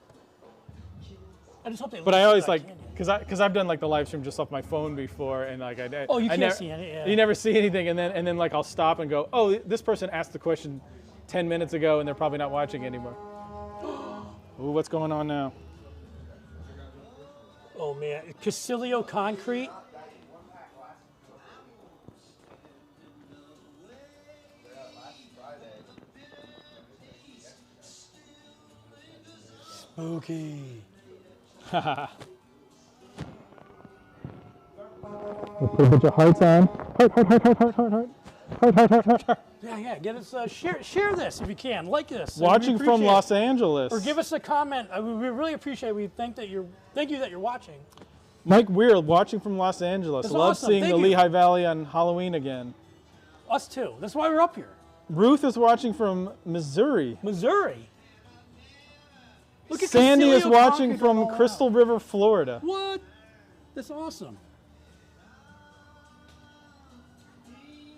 I just hope they. But I always like because I've done like the live stream just off my phone before, and like Oh, you can't see any. Yeah. You never see anything, and then like I'll stop and go, oh, this person asked the question 10 minutes ago, and they're probably not watching anymore. Ooh, what's going on now? Oh man, Casilio Concrete. Spooky. Let's put a bunch of hearts on. Heart. Yeah. Get us share this if you can. Like this. Watching We from appreciate Los it. Angeles. Or give us a comment. We really appreciate it. Thank you that you're watching. Mike Weir watching from Los Angeles. That's Love awesome. seeing Thank the you. Lehigh Valley on Halloween again. Us too. That's why we're up here. Ruth is watching from Missouri. Missouri. Look at Sandy Casilio is watching Concrete from all out. Crystal River, Florida. What? That's awesome.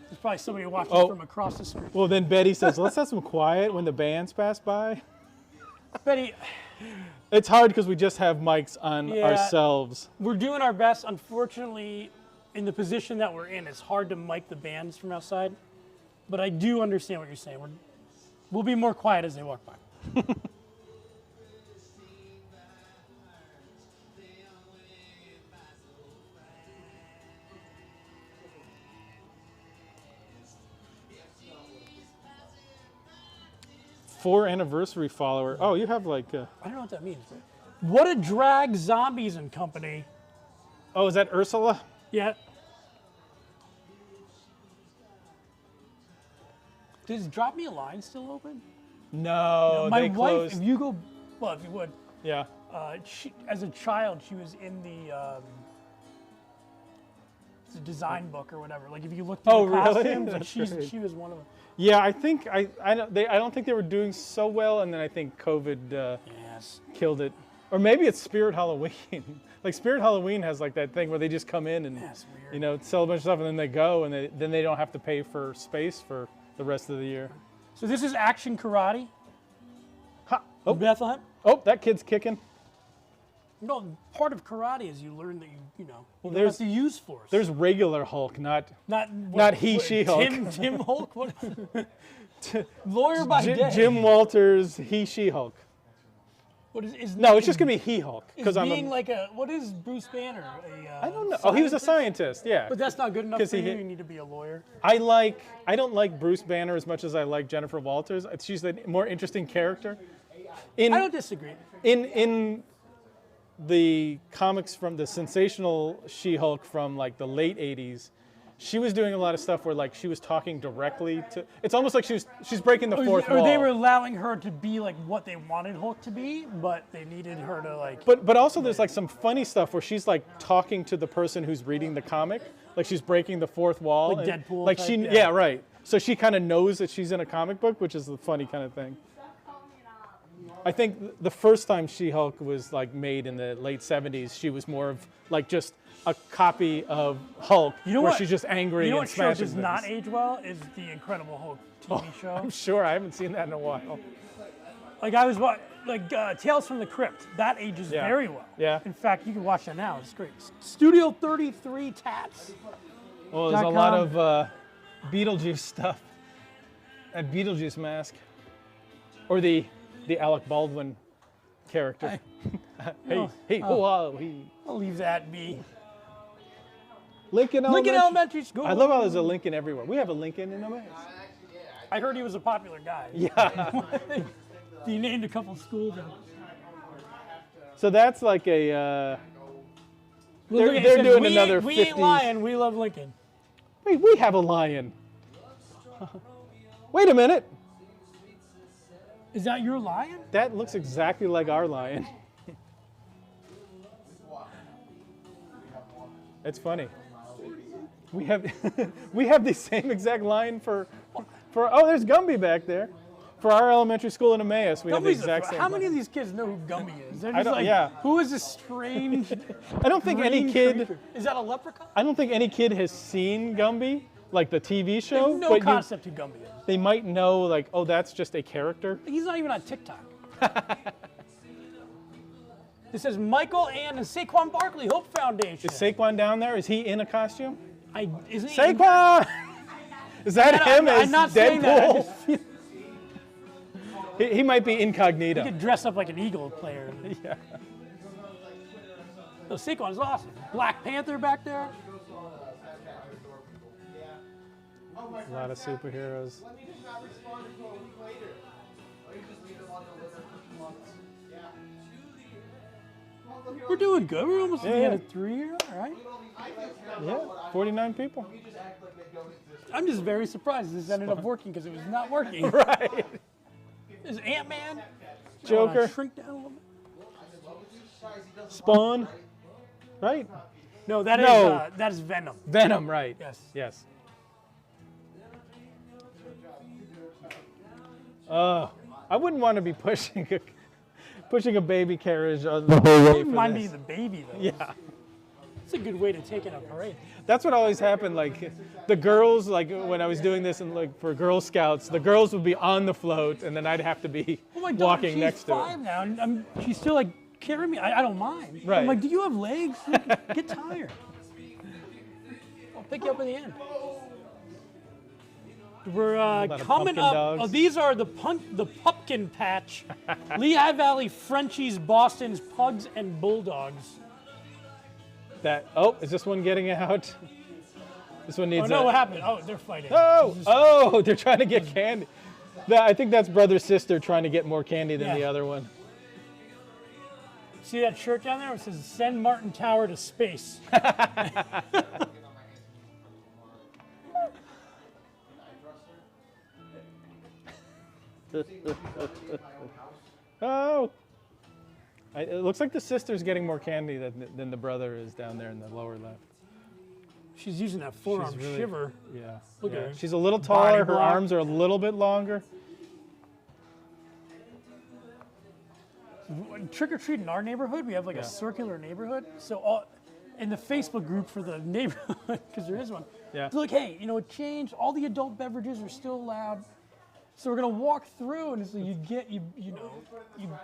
There's probably somebody watching from across the street. Well, then Betty says, let's have some quiet when the bands pass by. Betty, It's hard because we just have mics on Yeah. ourselves. we're doing our best. Unfortunately, in the position that we're in, it's hard to mic the bands from outside. But I do understand what you're saying. We'll be more quiet as they walk by. Four anniversary follower. Oh, you have like. I don't know what that means. But what a drag, Zombies and Company. Oh, is that Ursula? Yeah. Does Drop Me a Line still open? No, My they wife, closed. if you go, well, if you would, Yeah. as a child, she was in the it's a design book or whatever. Like if you looked at Oh, the really? costumes, like That's she was one of them. Yeah, I think I don't think they were doing so well, and then I think COVID Yes. killed it. Or maybe it's Spirit Halloween. Like Spirit Halloween has like that thing where they just come in and That's weird. you know sell a bunch of stuff and then they go and then they don't have to pay for space for the rest of the year. So this is action karate. Ha! Oh. Bethlehem. Oh, that kid's kicking. No, part of karate is you learn that you don't there's- have to use force. There's regular Hulk, not not he, she Hulk. Tim Hulk. What? Lawyer by day. Jim Walters, he, she Hulk. What is No, it's just gonna be he Hulk Is being like a what is Bruce Banner? I don't know. Oh, he was a scientist. Yeah. But that's not good enough 'Cause for he you. hit- You need to be a lawyer. I don't like Bruce Banner as much as I like Jennifer Walters. She's the more interesting character. I don't disagree. In the comics from the sensational She-Hulk from like the late 80s, she was doing a lot of stuff where like she was talking directly to. It's almost like she's breaking the fourth Or wall. they were allowing her to be like what they wanted Hulk to be, but they needed her to like. But also there's like some funny stuff where she's like talking to the person who's reading the comic, like she's breaking the fourth wall. Like and, Deadpool Like type, she, yeah. right. So she kind of knows that she's in a comic book, which is the funny kind of thing. I think the first time She-Hulk was like made in the late 70s, she was more of like just a copy of Hulk, You know where what? she's just angry You know and what show smashing does things. not age well is the Incredible Hulk TV show. I'm sure I haven't seen that in a while. Like I was Tales from the Crypt. That ages Yeah. very well. Yeah. In fact, you can watch that now. It's great. Studio 33 Tats. Well, there's a .com. lot of Beetlejuice stuff. That Beetlejuice mask, or the Alec Baldwin character. I'll leave that be. Lincoln Lincoln Elementary School. I love how there's a Lincoln everywhere. We have a Lincoln in Emmaus. I heard he was a popular guy. Yeah. He named a couple schools. So that's like a. Look at it, it they're says, doing we another ain't, We ain't 50s. lying. We love Lincoln. Wait, we have a lion. Wait a minute. Is that your lion? That looks exactly like our lion. It's funny. We have we have the same exact lion for oh, there's Gumby back there. For our elementary school in Emmaus, we have the Gumby's exact same. How many of lion. these kids know who Gumby is? They're I just don't- like, yeah. who is this strange? I don't think any green kid. creature? Is that a leprechaun? I don't think any kid has seen Gumby, like the TV show. No but concept who Gumby is. they might know, like, oh, that's just a character. He's not even on TikTok. This says Michael Ann and Saquon Barkley Hope Foundation. Is Saquon down there? Is he in a costume? Isn't he? Saquon! Is that him as I'm not saying that. I Deadpool? just feel He might be incognito. he could dress up like an Eagle player. Yeah. So Saquon's awesome. Black Panther back there. A lot of superheroes. We're doing good. We're almost at the Yeah. end of 3 years, all right? Yeah, 49 people. I'm just very surprised this ended up working because it was not working. Right. Is Ant-Man? Joker. Shrink down a little bit. Spawn. Right? No, that is Venom. Venom, right. Yes. Yes. I wouldn't want to be pushing a baby carriage on the whole I way wouldn't for mind this. being the baby though. Yeah. It's a good way to take in a parade. That's what always happened. Like the girls, like when I was doing this and like for Girl Scouts, the girls would be on the float, and then I'd have to be Oh my God, walking she's next to 5 it. now, and she's still like carrying me. I don't mind. Right. I'm like, do you have legs? Get tired. I'll pick you up in the end. We're lot of coming pumpkin up. dogs. Oh, these are the pumpkin patch, Lehigh Valley Frenchies, Boston's Pugs and Bulldogs. Is this one getting out? This one needs Oh no, what happened? Oh, they're fighting. They're trying to get candy. I think that's brother sister trying to get more candy than Yeah. the other one. See that shirt down there? It says "Send Martin Tower to space." It looks like the sister's getting more candy than the brother is down there in the lower left. She's using that forearm really- shiver. Yeah. Look at yeah. her. She's a little Body taller. Her block. arms are a little bit longer. Trick or treat in our neighborhood, we have like Yeah. a circular neighborhood. So in the Facebook group for the neighborhood, because there is one, Yeah. They're like, hey, it changed. All the adult beverages are still allowed. So we're gonna walk through, and so you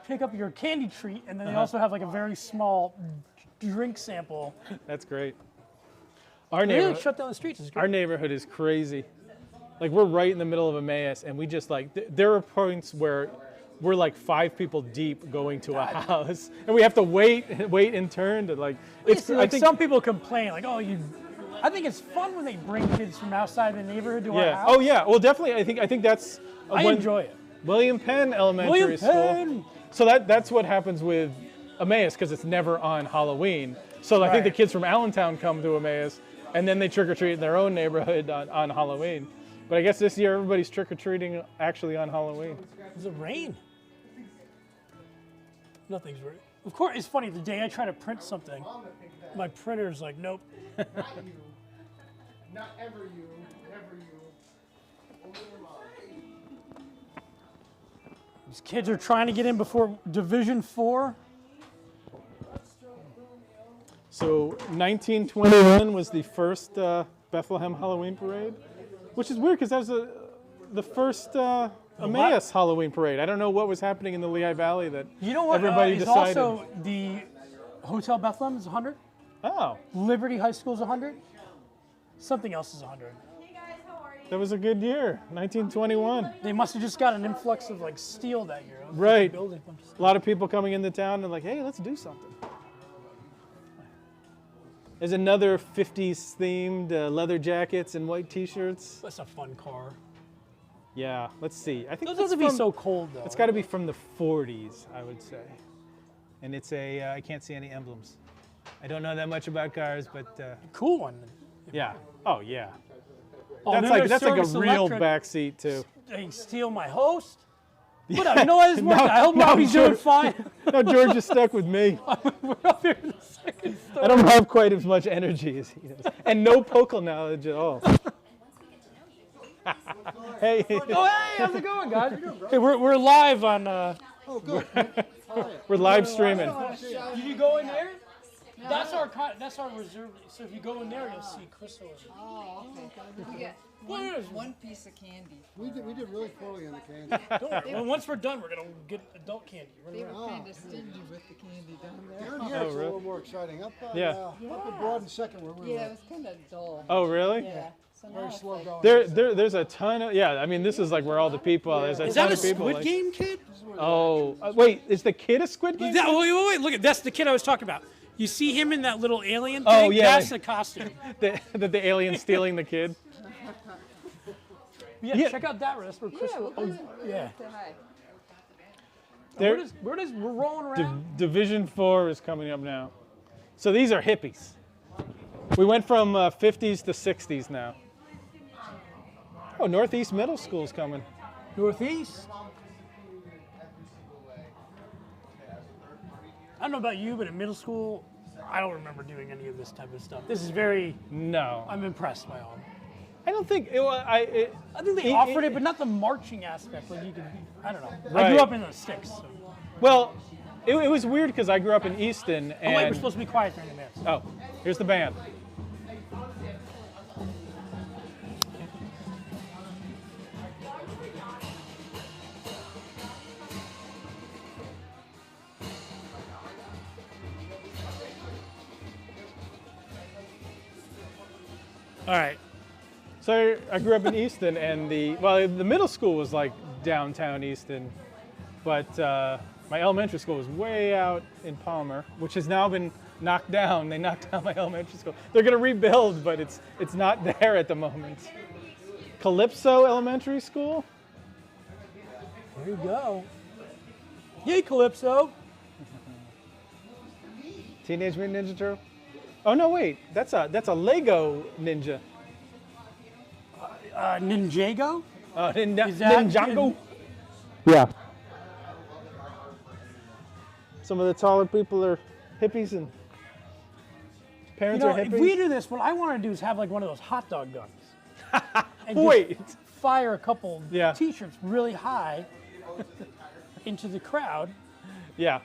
pick up your candy treat, and then they also have like a very small drink sample. That's great. Our They really neighborhood, shut down the streets. It's great. our neighborhood is crazy. Like we're right in the middle of Emmaus, and we just like there are points where we're like 5 people deep going to a house, and we have to wait and turn to like. It's like some people complain, like, oh, I think it's fun when they bring kids from outside the neighborhood to our house. Oh yeah. Well, definitely. I think that's. I enjoy it. William Penn Elementary School. Penn. So that's what happens with Emmaus because it's never on Halloween. So I think the kids from Allentown come to Emmaus, and then they trick or treat in their own neighborhood on Halloween. But I guess this year everybody's trick or treating actually on Halloween. Does it rain? Nothing's right. Of course, it's funny. The day I try to print something, my printer's like, nope. Not you. Not ever you. Never you. Only your mom. These kids are trying to get in before Division 4. So 1921 was the first Bethlehem Halloween parade, which is weird because that was the first Emmaus Halloween parade. I don't know what was happening in the Lehigh Valley that You know what? everybody It's decided. also the Hotel Bethlehem is 100. Oh, Liberty High School is 100. Something else is 100. Hey guys, how are you? that was a good year, 1921. They must have just got an influx of like steel that year. Right. Building a bunch of stuff. A lot of people coming into town and like, hey, let's do something. There's another 50s themed leather jackets and white t-shirts. That's a fun car. Yeah, let's see. I think Those that's have to be from- so cold though. It's got to be from the 40s, I would say. And it's I can't see any emblems. I don't know that much about cars, but cool one. yeah. Oh, yeah. Oh, That's then like there's that's like a Service real Electric. backseat too. They steal my host. Whatever. You know what? It's working. I hope no, Robbie's sure. doing fine. No, George is stuck with me. We're up here in the second story. I don't have quite as much energy as he does, and no Pokel knowledge at all. Hey. Oh, hey, how's it going, guys? Hey, we're live on. Oh, good. We're live streaming. Did you go in there? That's our reserve. So if you go in there, you'll see Chris over there. Oh, okay. We get What is it? one piece of candy. We did really poorly on the candy. Don't worry. Well, once we're done, we're gonna get adult candy. Run They around. were kind of stingy with the candy down there. Down here, it's a really? little more exciting. Up on, Yeah. up at Broad and Second, where we Yeah, it were. was kind of dull. Oh, really? Yeah. So now Very it's slow like, going. There's a ton of I mean, this is like where all the people are. There's a Is ton that a of people. Squid like- Game kid? Oh, wait, is the kid a Squid Game? Wait, look at that's the kid I was talking about. You see him in that little alien thing? Oh, yeah. That's the costume. the alien stealing the kid? Yeah, Yeah. check out that. That's where Chris. yeah, we'll oh, go in. yeah. Say hi. There- We're rolling around. Division 4 is coming up now. So these are hippies. We went from 50s to 60s now. Oh, Northeast Middle School's coming. Northeast. I don't know about you, but in middle school, I don't remember doing any of this type of stuff. This is very. No. I'm impressed by all. I don't think, I think they offered it, but not the marching aspect. Like you could, I don't know. I Right. grew up in the sticks. So. well, it was weird because I grew up in Easton Oh wait, we're and, supposed to be quiet during the dance. oh, here's the band. All right. So I grew up in Easton, and the middle school was like downtown Easton, but my elementary school was way out in Palmer, which has now been knocked down. They knocked down my elementary school. They're gonna rebuild, but it's not there at the moment. Calypso Elementary School. There you go. Yay, Calypso. Teenage Mutant Ninja Turtle. Oh no, wait, that's a Lego ninja. Ninjago. Ninjago. that- Ninjago. Yeah. Some of the taller people are hippies and parents are If hippies. we do this, what I want to do is have like one of those hot dog guns. And just Wait. fire a couple Yeah. T-shirts really high into the crowd. Yeah.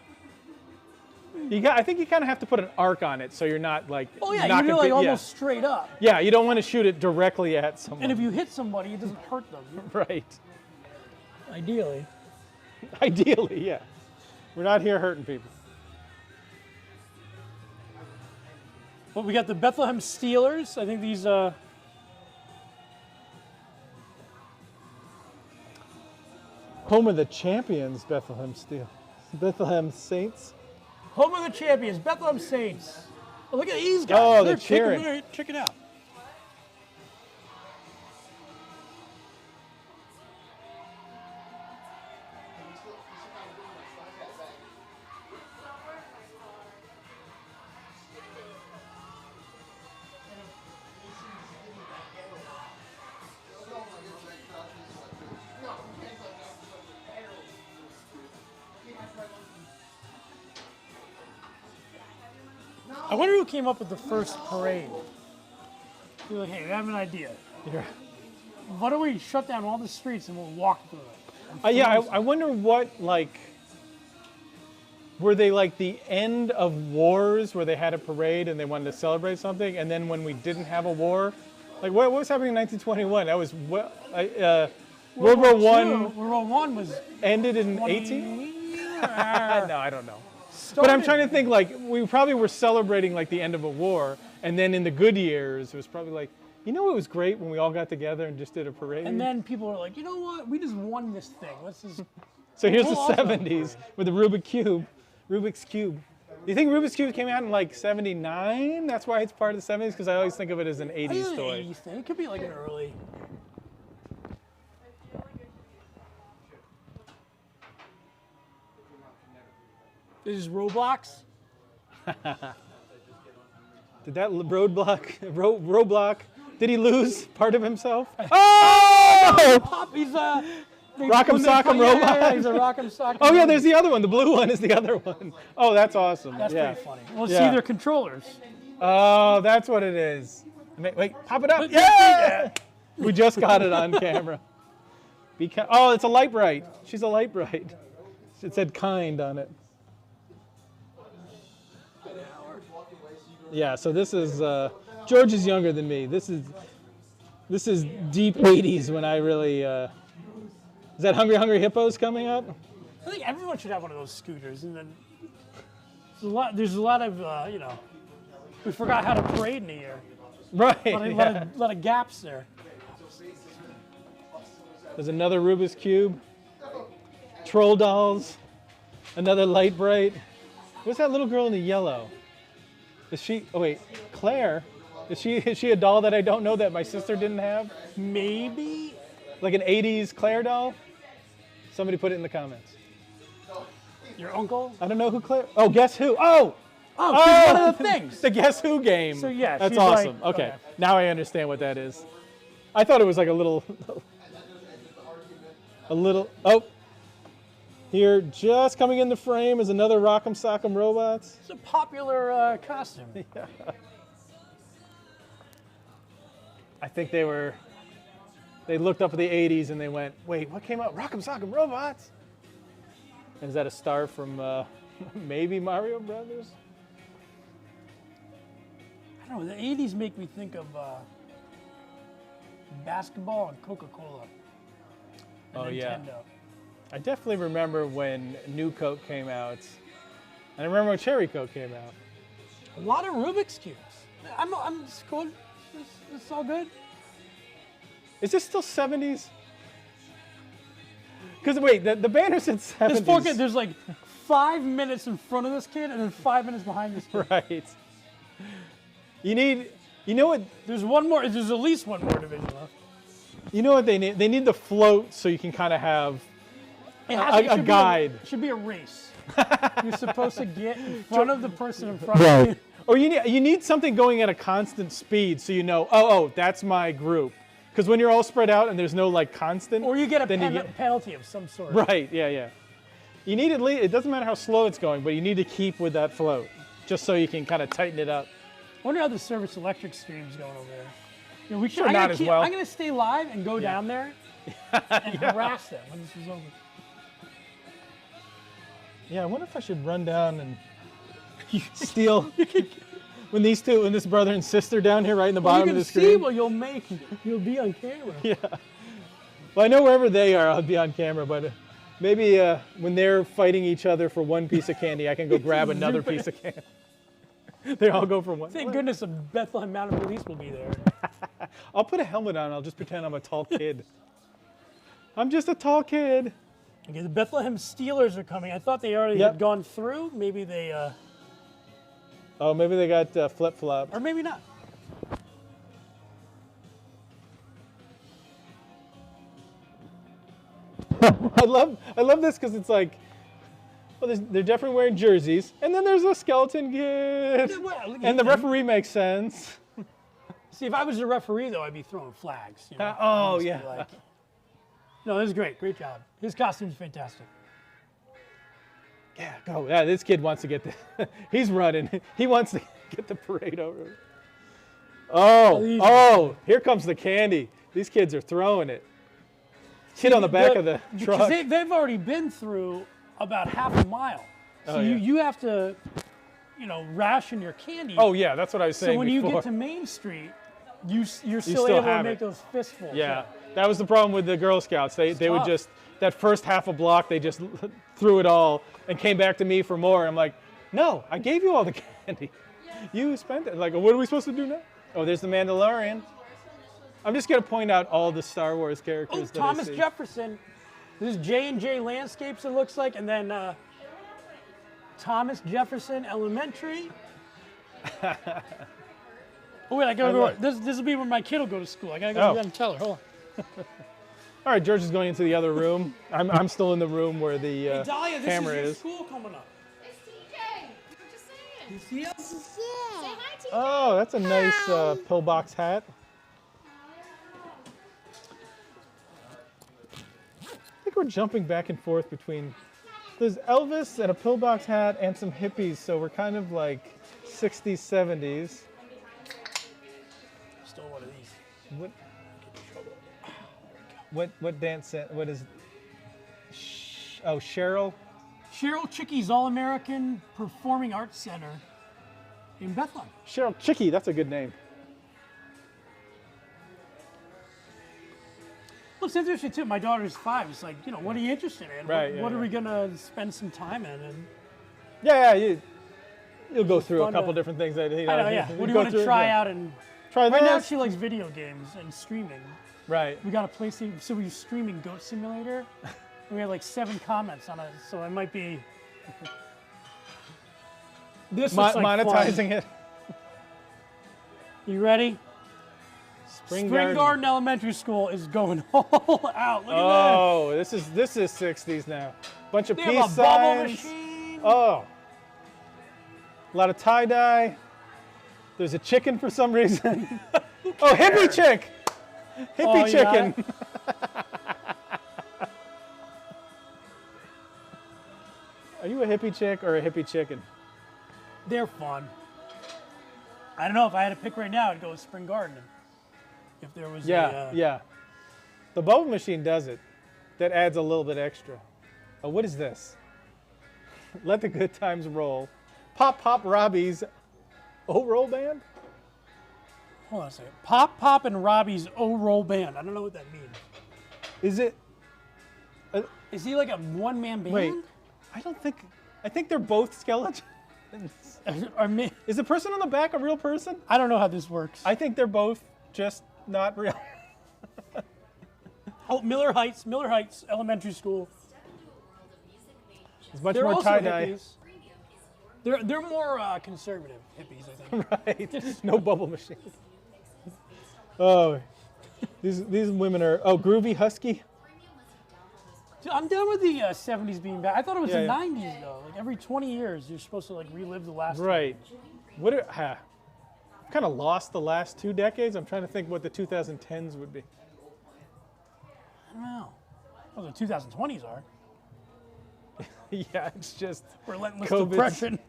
I think you kind of have to put an arc on it so you're not like. Oh yeah, knocking you're like pe- almost straight up. Yeah, you don't want to shoot it directly at someone. And if you hit somebody, it doesn't hurt them. Right. Ideally. Ideally, yeah. We're not here hurting people. Well, we got the Bethlehem Steelers. I think these. Home of the champions, Bethlehem Steel. Bethlehem Saints. Home of the champions, Bethlehem Saints. Oh, look at these guys. Oh, they're kicking. cheering. Check it out. I wonder who came up with the first parade. You're like, hey, we have an idea. Yeah. Why don't we shut down all the streets and we'll walk through it? I wonder what, like, were they like the end of wars where they had a parade and they wanted to celebrate something, and then when we didn't have a war, like what was happening in 1921? That was World War World War One was ended in 18? No, I don't know. But I'm trying to think, like, we probably were celebrating like the end of a war, and then in the good years, it was probably like, you know, it was great when we all got together and just did a parade. And then people were like, you know what? We just won this thing. Let's just. So here's the Awesome. 70s with the Rubik's Cube. Do you think Rubik's Cube came out in like 79? That's why it's part of the 70s? Because I always think of it as an 80s toy. 80s thing. It could be like an early. This is Roblox. Did that roadblock, did he lose part of himself? Oh! Pop, he's Rock'em Sock'em Robot. Yeah, he's a Rock'em Sock'em. Oh yeah, there's the other one. The blue one is the other one. Oh, that's awesome. That's yeah. pretty funny. Well, Yeah. see their controllers. Oh, that's what it is. Wait, pop it up. Yeah. Yeah! We just got it on camera. Oh, it's a light bright. She's a light bright. It said kind on it. Yeah, so this is George is younger than me. This is deep 80s when I really is that Hungry Hungry Hippos coming up? I think everyone should have one of those scooters, and then there's a lot of you know, we forgot how to parade in a year. Right. A lot of gaps there. There's another Rubik's Cube. Troll dolls. Another light bright. What's that little girl in the yellow? Is she? Oh wait, Claire. Is she a doll that I don't know that my sister didn't have? Maybe. Like an 80s Claire doll? Somebody put it in the comments. Your uncle? I don't know who Claire. Oh, guess who? Oh! Oh, she's one of the things. The Guess Who game. So, yeah, that's she's awesome. like- okay, okay. now I understand what that is. I thought it was like a little. Oh, here, just coming into frame is another Rock'em Sock'em Robots. It's a popular costume. I think they looked up at the 80s and they went, wait, what came out? Rock'em Sock'em Robots? And is that a star from maybe Mario Brothers? I don't know. The 80s make me think of basketball and Coca-Cola. And Oh, yeah. Nintendo. I definitely remember when New Coke came out. And I remember when Cherry Coke came out. A lot of Rubik's Cubes. I'm just cool. It's all good. Is this still 70s? Because wait, the banner said 70s. This poor kid, there's like 5 minutes in front of this kid and then 5 minutes behind this kid. Right. You know what? There's one more. There's at least one more division left. You know what they need? They need the float so you can kind of have It a should be guide. It should be a race. You're supposed to get in front of the person in front of you. Or you need something going at a constant speed so you know, oh, that's my group. Because when you're all spread out and there's no like constant. Or you get a then penalty of some sort. Right, yeah. You need at least, it doesn't matter how slow it's going, but you need to keep with that float. Just so you can kind of tighten it up. I wonder how the Service Electric stream's going over there. You know, we should. Sure, not as well. I'm gonna stay live and go down there and harass them when this is over. Yeah, I wonder if I should run down and steal. When this brother and sister down here right in the Well, bottom you of can the see screen. what you'll make. You'll be on camera. Yeah. Well, I know wherever they are, I'll be on camera, but maybe when they're fighting each other for one piece of candy, I can go grab another piece of candy. They all go for one. Thank goodness a Bethlehem Mounted Police will be there. I'll put a helmet on. I'll just pretend I'm a tall kid. I'm just a tall kid. Okay, the Bethlehem Steelers are coming. I thought they already Yep. had gone through. Maybe they, Oh, maybe they got flip-flopped. or maybe not. I love this because it's like, well, they're definitely wearing jerseys, and then there's a skeleton kid, Well, and the referee makes sense. See, if I was a referee, though, I'd be throwing flags. You know? Oh, I'd just be yeah. like- no, this is great. Great job. His costume's fantastic. Yeah, go. Yeah, this kid wants to get the. He's running. He wants to get the parade over. Oh, here comes the candy. These kids are throwing it. Kid on the back of the Because truck. they've already been through about half a mile. So Oh, yeah. you have to, ration your candy. Oh yeah, that's what I was saying So when before. you get to Main Street, you're still still able to have make it. those fistfuls. Yeah, that was the problem with the Girl Scouts. They would tough. just, that first half a block, they just threw it all and came back to me for more. I'm like, no, I gave you all the candy. You spent it. Like, what are we supposed to do now? Oh, there's the Mandalorian. I'm just going to point out all the Star Wars characters Oh, that Thomas I see. Jefferson. This is J&J Landscapes, it looks like, and then Thomas Jefferson Elementary. Oh wait, I gotta go. This will be where my kid will go to school. I gotta go Oh. and tell her. Hold on. All right, George is going into the other room. I'm still in the room where the Hey, Dahlia, this camera is your is. school coming up. It's TJ. We're just saying. You see us? Say hi, TJ. Oh, that's a nice pillbox hat. I think we're jumping back and forth between, there's Elvis and a pillbox hat and some hippies, so we're kind of like 60s, 70s. Stole one of these. What dance? What is? Oh, Cheryl. Cheryl Chicky's All-American Performing Arts Center in Bethlehem. Cheryl Chicky. That's a good name. Looks interesting too. My daughter's 5. It's like, what are you interested in? Right, What yeah, are we gonna spend some time in? And Yeah, you'll go through a fun couple to- different things. That, I know, yeah. What do you go want to through, try yeah. out? And Try right now this. she likes video games and streaming. Right. We got a PlayStation, so we were streaming Goat Simulator. And we had like 7 comments on it, so it might be. This looks like Monetizing fun. it. You ready? Spring Garden Elementary School is going all out. Look at Oh, this is 60s now. Bunch of this. They peace have a bubble signs. machine. Oh. A lot of tie-dye. There's a chicken for some reason. Oh, hippie chick. Hippie Oh, you got chicken. Are you a hippie chick or a hippie chicken? They're fun. I don't know if I had to pick right now, I'd go with Spring Garden. If there was Yeah, yeah. The bubble machine does it. That adds a little bit extra. Oh, what is this? Let the good times roll. Pop Pop Robbie's O-Roll Band? Hold on a second. Pop Pop and Robbie's O-Roll Band. I don't know what that means. Is it? Is he like a one-man band? Wait, I think they're both skeletons. Or me? Is the person on the back a real person? I don't know how this works. I think they're both just not real. Oh, Miller Heights Elementary School. It's much They're more also tie-dye. hippies. They're more conservative hippies, I think. Right. No bubble machine. Oh, these women are. Oh, groovy husky. Dude, I'm done with the 70s being back. I thought it was Yeah, the yeah. 90s though. Like every 20 years, you're supposed to like relive the last. Right. What? I've kind of lost the last 2 decades. I'm trying to think what the 2010s would be. I don't know. Well, the 2020s are Yeah, it's just. relentless COVID's- depression.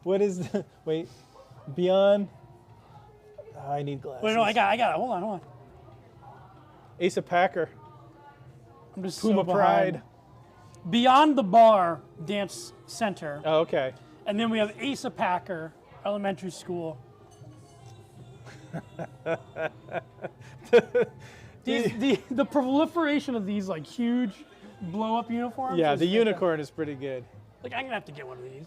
What is? Wait, Beyond. I need glasses. Wait, no, I got it. Hold on. Asa Packer. I'm just Puma so behind. Pride. Beyond the Bar Dance Center. Oh, okay. And then we have Asa Packer Elementary School. The proliferation of these like huge blow up uniforms. Yeah, is the fantastic. unicorn is pretty good. Like I'm gonna have to get one of these.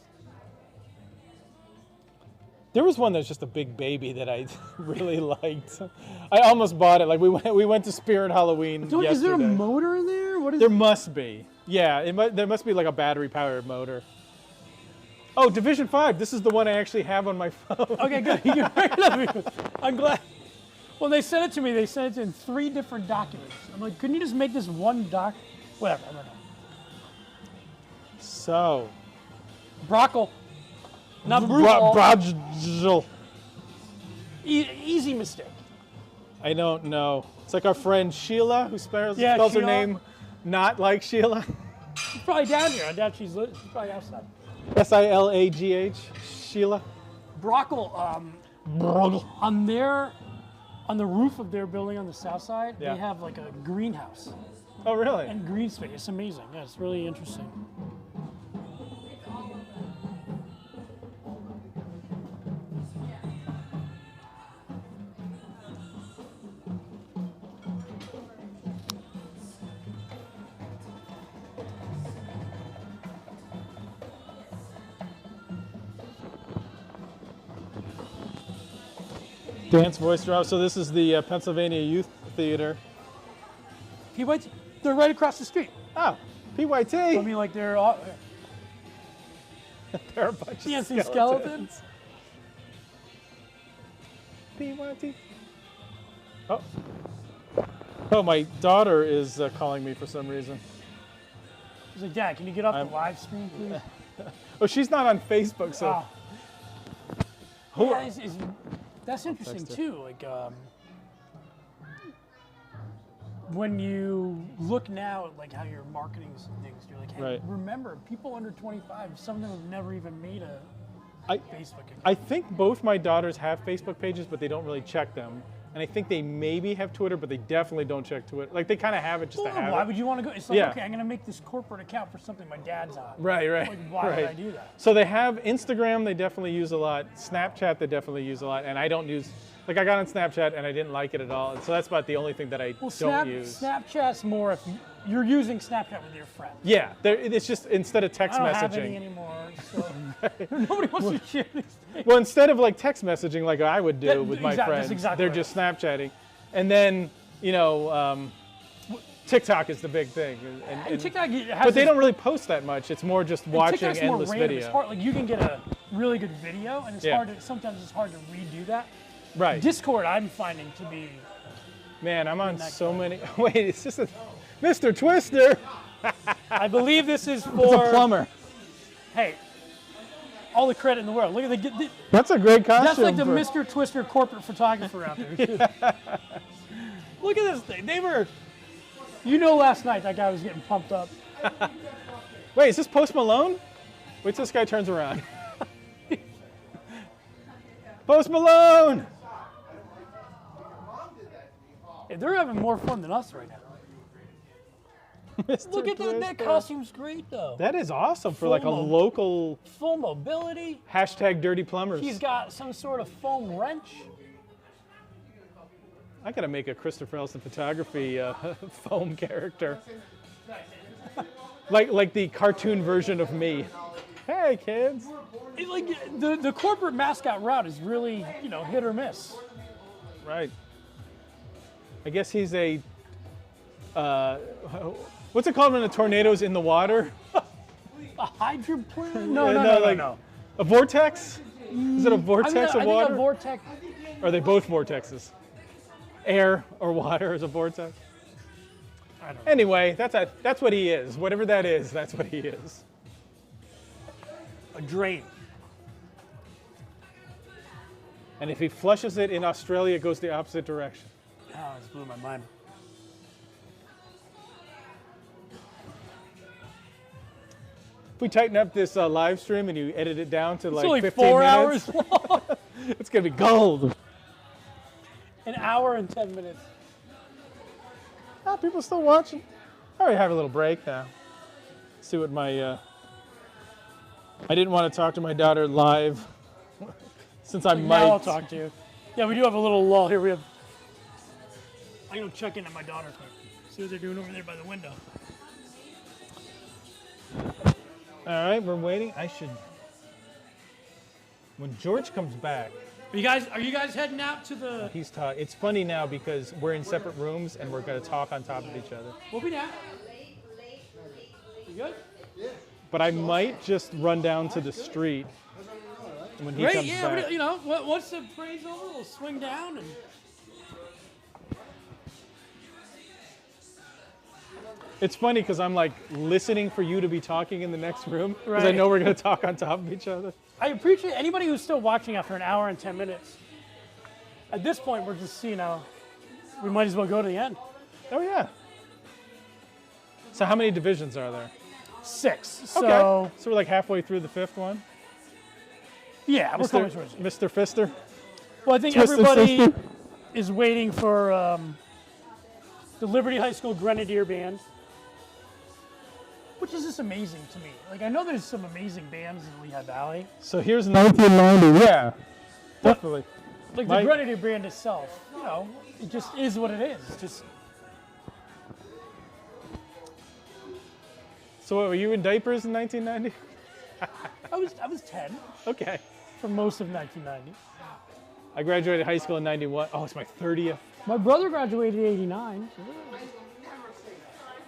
There was one that was just a big baby that I really liked. I almost bought it. Like we went to Spirit Halloween yesterday. Is there a motor in there? What is There must be. Yeah, there must be like a battery powered motor. Oh, Division 5. This is the one I actually have on my phone. Okay, good. You can bring it up. I'm glad. When they sent it to me, they sent it in 3 different documents. I'm like, couldn't you just make this one doc? Whatever. I don't know. So. Brockle. Not brutal. Brajl. Easy mistake. I don't know. It's like our friend Sheila, who spells Sheila. her name not like Sheila. She's probably down here. I doubt she's probably outside. Silagh. Sheila. Brockle. Brogl. On the roof of their building on the south side, Yeah. they have like a greenhouse Oh, really? and green space. It's amazing. Yeah, it's really interesting. Dance voice drop. So this is the Pennsylvania Youth Theater. They're right across the street. Oh, PYT. I mean, like they're all There are a bunch of dancing skeletons. PYT. Oh. Oh, my daughter is calling me for some reason. He's like, Dad, can you get off I'm- the live stream, please? Oh, she's not on Facebook, so. Oh. Yeah, that's interesting text her. too. Like when you look now at like how you're marketing some things, you're like, hey, Right. remember, people under 25, some of them have never even made a I- Facebook account. I think both my daughters have Facebook pages, but they don't really check them. And I think they maybe have Twitter, but they definitely don't check Twitter. Like they kind of have it just to have Why it. would you want to go? It's like, Yeah. okay, I'm going to make this corporate account for something my dad's on. Right. Like, why right. would I do that? So they have Instagram, they definitely use a lot. Snapchat, they definitely use a lot. And I don't use, like I got on Snapchat and I didn't like it at all. And so that's about the only thing that I don't use. Snapchat's more if you're using Snapchat with your friends. Yeah, it's just instead of I text don't messaging. have any anymore, so nobody wants to share these things. Well, instead of like text messaging like I would do That- with my that's friends, exactly they're right. just Snapchatting. And then, TikTok is the big thing. And TikTok has but they this- don't really post that much. It's more just watching TikTok's more endless random. video. It's hard, like you can get a really good video, and it's Yeah. hard to, sometimes it's hard to redo that. Right. Discord, I'm finding to be. Man, I'm on that so many. Wait, it's just a Mr. Twister. I believe this is It's for. a plumber. Hey, all the credit in the world. Look at the. That's a great costume. That's like the for- Mr. Twister corporate photographer out there. Too. Look at this thing. They were. Last night that guy was getting pumped up. Wait, is this Post Malone? Wait till this guy turns around. Post Malone! Hey, they're having more fun than us right now. Mr. Look at that. That Twister. costume's great though. That is awesome for like a Full of- local Full mobility. hashtag dirty plumbers. He's got some sort of foam wrench. I gotta make a Christopher Elson photography foam character. like the cartoon version of me. Hey kids. Like the corporate mascot route is really, hit or miss. Right. I guess he's a what's it called when a tornado's in the water? A hydroplane? Yeah, No. A vortex? Is it a vortex I of think water? a vortex. Or are they both vortexes? Air or water is a vortex? I don't know. Anyway, that's what he is. Whatever that is, that's what he is. A drain. And if he flushes it in Australia, it goes the opposite direction. Oh, this blew my mind. If we tighten up this live stream and you edit it down to It's like only 15 4 minutes, hours long. it's gonna be gold. An hour and 10 minutes. Ah, people still watching. I already have a little break now. See what my. I didn't want to talk to my daughter live, since I might. Now I'll talk to you. Yeah, we do have a little lull here. We have. I'm gonna check in on my daughter quick. See what they're doing over there by the window. All right, we're waiting. I should. When George comes back, Are you guys heading out to the? he's talking. It's funny now because we're in separate rooms and we're going to talk on top of each other. We'll be down. You good? But I might just run down to the street when he Great. comes Yeah. back. You know, once the parade's over, we'll swing down and. It's funny because I'm like listening for you to be talking in the next room because I Right. know we're going to talk on top of each other. I appreciate anybody who's still watching after an hour and 10 minutes. At this point, we're just, we might as well go to the end. Oh yeah. So how many divisions are there? 6. So, Okay. So we're like halfway through the 5th one. yeah, we're coming towards it. Mr. Fister. Well, I think Twisted everybody Sister. is waiting for the Liberty High School Grenadier Band, which is just amazing to me. Like, I know there's some amazing bands in Lehigh Valley. So here's 1990. Yeah, definitely. Like, the Grenadier Band itself, it just is what it is. It's just, So what, were you in diapers in 1990? I was 10 Okay. for most of 1990. I graduated high school in 91. Oh, it's my 30th. My brother graduated in 89.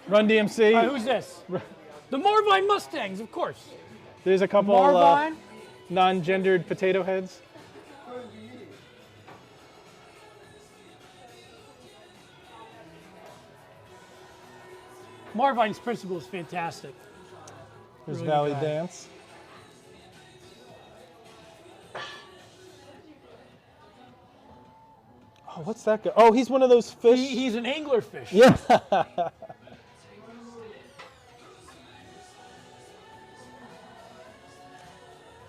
Run DMC. All right, who's this? The Marvine Mustangs, of course. There's a couple Marvine. non-gendered potato heads. Marvine's principal is fantastic. There's Really Valley good guy. Dance. Oh, what's that guy? Oh, he's one of those fish. He's an anglerfish. Yeah.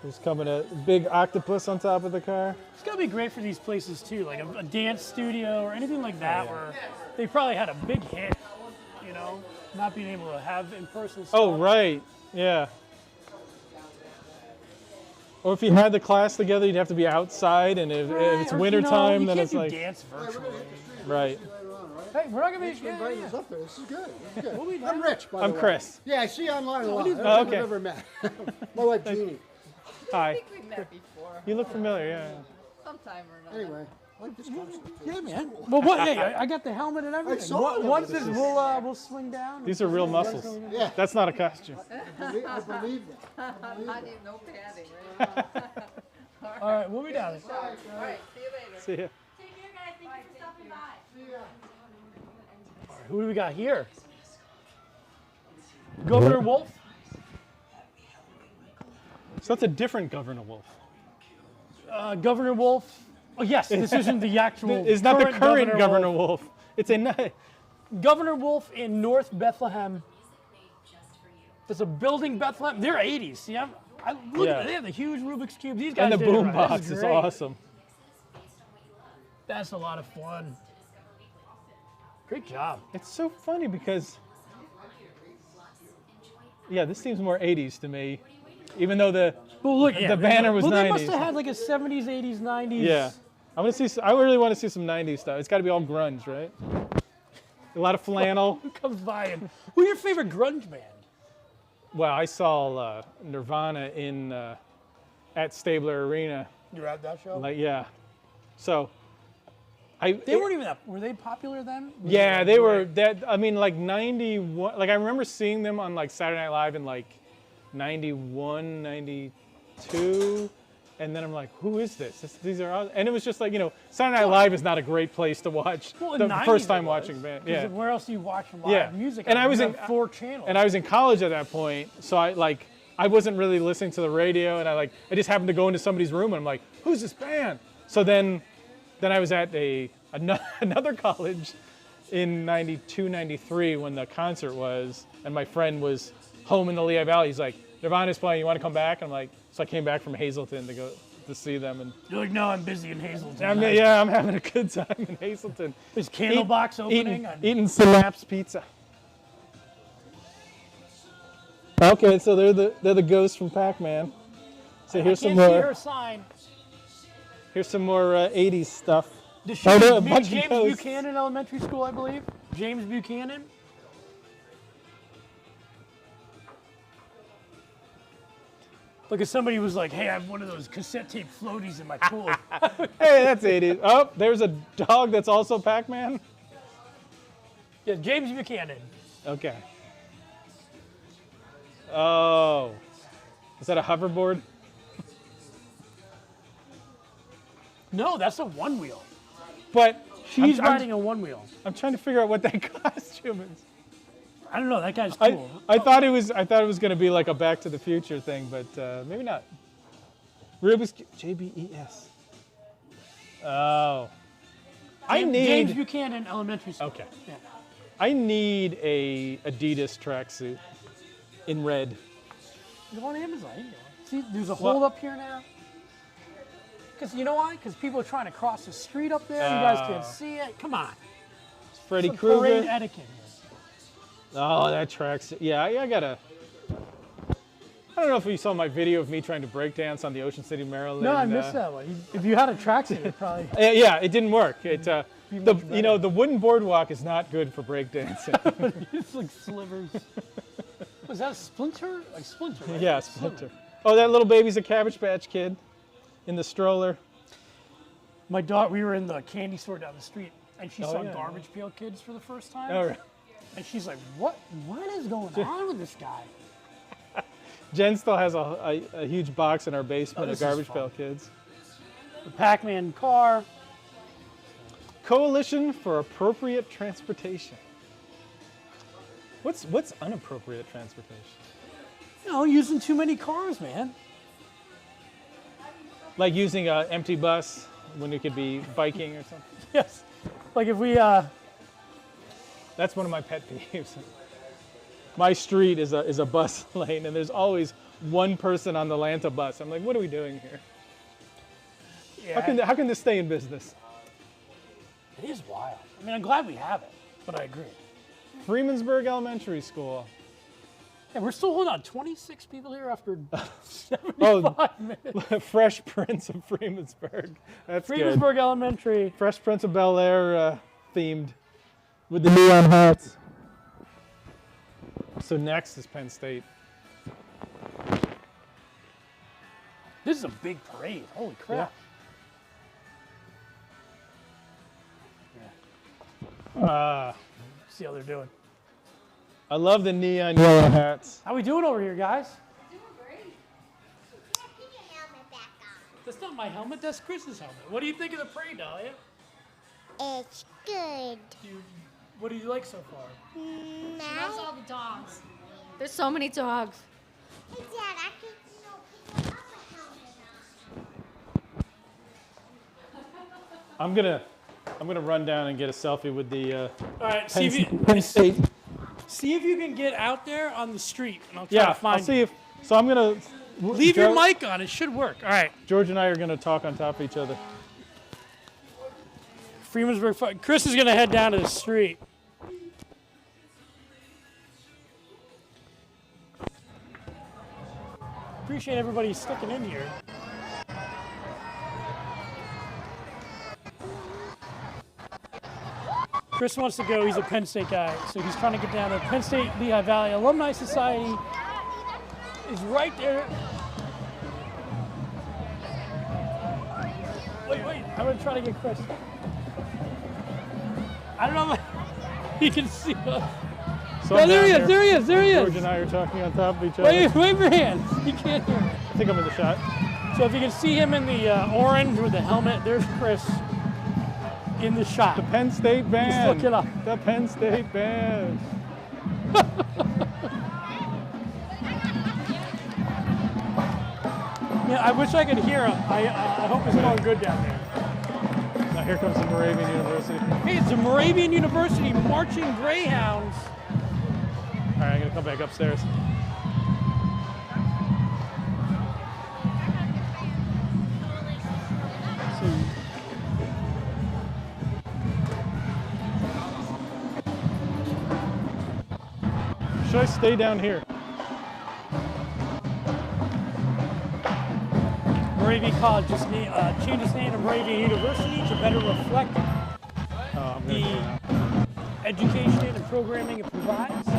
There's coming a big octopus on top of the car. It's gotta be great for these places too, like a dance studio or anything like that, where they probably had a big hit, not being able to have in-person stuff. Oh, right. Yeah. Or if you had the class together, you'd have to be outside, and if it's Or, winter time, then you it's can't like do dance virtually. right. Hey, we're not gonna be. Thanks for inviting us up there. This is good. This is good. We'll be I'm down. Rich, by the I'm way. Chris. Yeah, I see you online a lot. you- I don't think okay. we've ever met. My wife, Jeannie. Hi. I think we met before. You look familiar. Yeah. Sometime or another. Anyway, I like this costume. Yeah, man. Well, what? Hey, I got the helmet and everything. saw it. Once this, we'll swing down. These are real muscles. Yeah, That's not a costume. I believe that. Not even no padding, right? All right, we'll be down. All right, see you later. See ya. Take care, guys. Thank you for stopping by. Who do we got here? Governor Wolf. So that's a different Governor Wolf. Governor Wolf. Oh yes, this isn't the actual. It's not the current Governor Wolf. Wolf. It's a Governor Wolf in North Bethlehem. There's a building Bethlehem. They're 80s. See, look Yeah. at they have the huge Rubik's cube. These guys and the did it boom right. box This is great. awesome. That's a lot of fun. Great job. It's so funny because this seems more 80s to me, even though the Well, look, the banner was They 90s. must have had like a 70s, 80s, 90s. Yeah. I really want to see some 90s stuff. It's got to be all grunge, right? A lot of flannel. Who comes by and who's your favorite grunge band? Well, I saw Nirvana at Stabler Arena. You were at that show? So They weren't even that. Were they popular then? Yeah, they were that. I mean, like 91. Like I remember seeing them on like Saturday Night Live in like 91, 92, and then I'm like, who is this? These are all, and it was just like Saturday Night Live is not a great place to watch Well, in the 90s first time it was, watching band. 'cause Yeah, Where else do you watch live Yeah. music? And I was You in- have 4 channels. and I was in college at that point, so I wasn't really listening to the radio, and I just happened to go into somebody's room, and I'm like, who's this band? So then I was at another college in 92, 93 when the concert was, and my friend was home in the Lehigh Valley. He's like, Nirvana's playing, you want to come back? And I'm like, so I came back from Hazleton to see them. And You're like, no, I'm busy in Hazleton. I'm having a good time in Hazleton. There's Candlebox opening. Eating Synapse pizza. Okay, so they're the ghosts from Pac-Man. So here's some Can't see more. her sign. Here's some more 80s stuff. Does she Oh, no, a meet bunch of James ghosts. Buchanan Elementary School, I believe? James Buchanan? Look at somebody who was like, hey, I have one of those cassette tape floaties in my pool. Hey, that's 80s. Oh, there's a dog that's also Pac-Man. Yeah, James Buchanan. Okay. Oh. Is that a hoverboard? No, that's a one wheel. But She's riding a one wheel. I'm trying to figure out what that costume is. I don't know. That guy's cool. I thought it was going to be like a Back to the Future thing, but maybe not. Rubik's JBES. Oh. James Buchanan Elementary School. Okay. Yeah. I need a Adidas tracksuit in red. Go on Amazon. You know. See, there's a hold up here now. Because you know why? Because people are trying to cross the street up there. You guys can't see it. Come on. It's Freddy Some parade Krueger. etiquette. Oh, that tracksuit. Yeah, I gotta. I don't know if you saw my video of me trying to break dance on the Ocean City, Maryland. No, I missed that one. If you had a tracksuit, it'd probably. Yeah, it didn't work. It the wooden boardwalk is not good for breakdancing. It's like slivers. Was that a Splinter? Like Splinter, right? Yeah, Splinter. Oh, that little baby's a Cabbage Patch Kid in the stroller. My daughter, we were in the candy store down the street, and she saw yeah. Garbage Pail Kids for the first time. All right. And she's like, what is going on with this guy? Jen still has a huge box in our basement this of is Garbage fun. Pail Kids. The Pac-Man car. Coalition for Appropriate Transportation. What's unappropriate transportation? You know, using too many cars, man. Like using an empty bus when you could be biking or something. Yes. Like if we, That's one of my pet peeves. My street is a bus lane, and there's always one person on the Lanta bus. I'm like, what are we doing here? yeah, How can this stay in business? it is wild. I mean, I'm glad we have it, but I agree. Freemansburg Elementary School. Yeah, we're still holding on. 26 people here after 75 minutes. Fresh Prince of Freemansburg. That's good. Freemansburg Elementary. Fresh Prince of Bel-Air themed with the neon hats. So next is Penn State. This is a big parade. Holy crap. See how they're doing. I love the neon yellow hats. How we doing over here, guys? Doing great. Put your helmet back on. That's not my helmet. That's Chris's helmet. What do you think of the parade, Dahlia? It's good. What do you like so far? Now, all the dogs. There's so many dogs. hey, Dad, I can put a helmet on. I'm gonna run down and get a selfie with the All right, see Penn State. if you can get out there on the street, and I'll try to find I'll see you. if. So I'm gonna Leave your mic on. It should work. All right. George and I are gonna talk on top of each other. Freemansburg. Chris is going to head down to the street. Appreciate everybody sticking in here. Chris wants to go. He's a Penn State guy, so he's trying to get down to Penn State Lehigh Valley Alumni Society. Is right there. Wait. I'm going to try to get Chris. I don't know if he can see us. So Oh, I'm there he down is, here. there he is, there he George is. and I are talking on top of each other. Wave your hands. He can't hear. I think I'm in the shot. So if you can see him in the orange with the helmet, there's Chris in the shot. The Penn State band. look it up. The Penn State band. Yeah, I wish I could hear him. I hope it's going good down there. Now here comes the Moravian University. Hey, it's the Moravian University Marching Greyhounds. All right, I'm gonna come back upstairs. Should I stay down here? Moravian College just changed its name to Moravian University to better reflect Oh, I'm gonna the do that. education and programming it provides.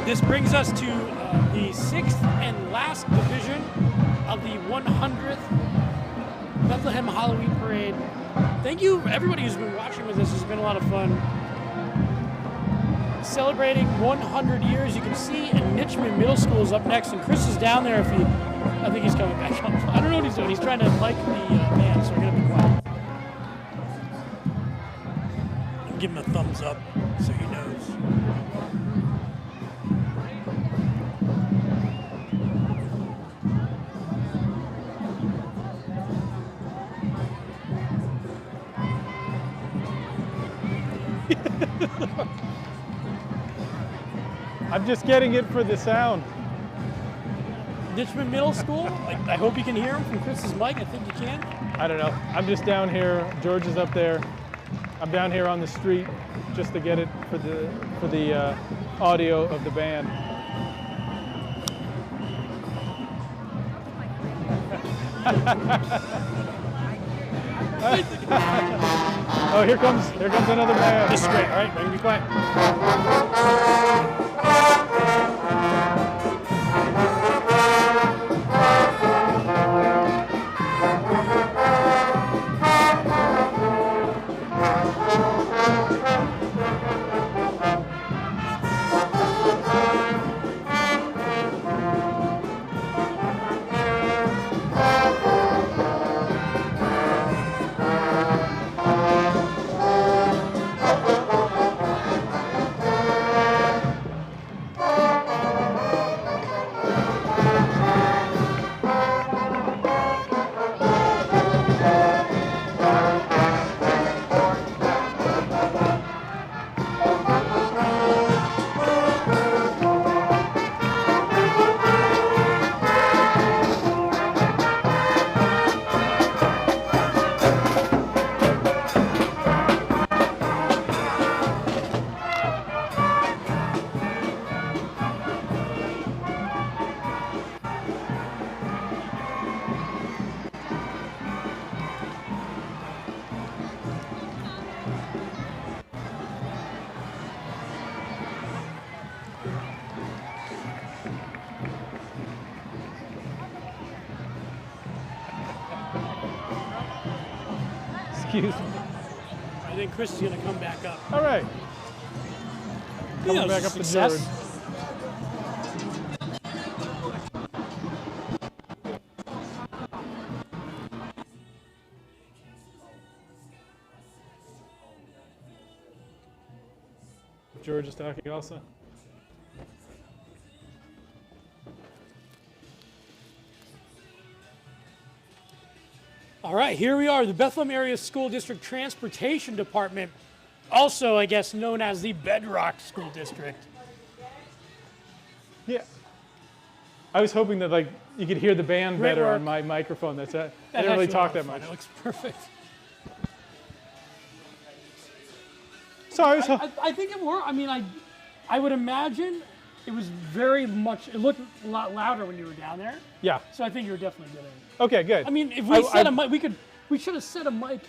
This brings us to the 6th and last division of the 100th Bethlehem Halloween Parade. Thank you, everybody who's been watching with us. It's been a lot of fun. Celebrating 100 years. You can see Nichman Middle School is up next, and Chris is down there. I think he's coming back up. I don't know what he's doing. He's trying to mic the band, so we're going to be quiet. And give him a thumbs up so he knows. I'm just getting it for the sound. Nichman Middle School. I hope you can hear him from Chris's mic. I think you can. I don't know. I'm just down here. George is up there. I'm down here on the street just to get it for the audio of the band. Oh, here comes another band. This is great. All right, we're gonna be quiet. Excuse me. I think Chris is gonna come back up. All right. Coming back up to George. George is talking also. All right, here we are, the Bethlehem Area School District Transportation Department, also, I guess, known as the Bedrock School District. Yeah. I was hoping that like you could hear the band Great better work. on my microphone. That's it. I That's didn't really actually a talk lot of that fun. much. It looks perfect. So I was. I think it worked. I mean, I would imagine it was very much, it looked a lot louder when you were down there. Yeah. So I think you were definitely good at it. Okay. Good. I mean, if we set a mic, we should have set a mic.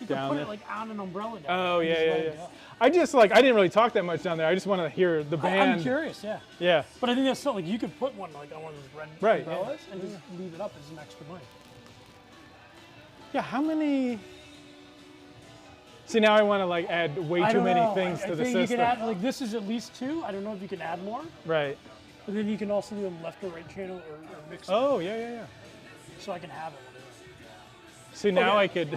You could Down put there. it like on an umbrella. Down Oh there. yeah, Just yeah, let yeah. it go. I just like I didn't really talk that much down there. I just want to hear the band. I'm curious, yeah. Yeah. But I think that's something like you could put one like on one of those red Right, umbrellas and just leave it up as an extra mic. Yeah. How many? See, now I want to like add way I too don't many know. things I to the think you system. can add, like, this is at least 2. I don't know if you can add more. Right. But then you can also do them left or right channel or mix it, Oh, yeah. so I can have it. See, now I could,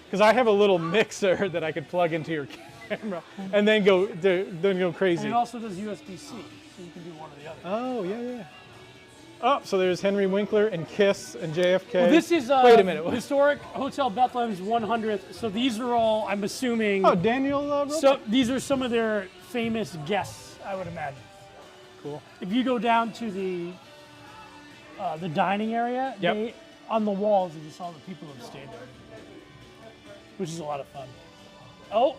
because I have a little mixer that I could plug into your camera and then go crazy. And it also does USB-C, so you can do one or the other. Oh, yeah. Oh, so there's Henry Winkler and Kiss and JFK. Well, this is Wait a minute. Historic Hotel Bethlehem's 100th. So these are all, I'm assuming. Oh, Daniel Roebuck? So these are some of their famous guests, I would imagine. Cool. If you go down to the dining area, Yep. on the walls, you just saw the people who stayed there, which is a lot of fun. Oh,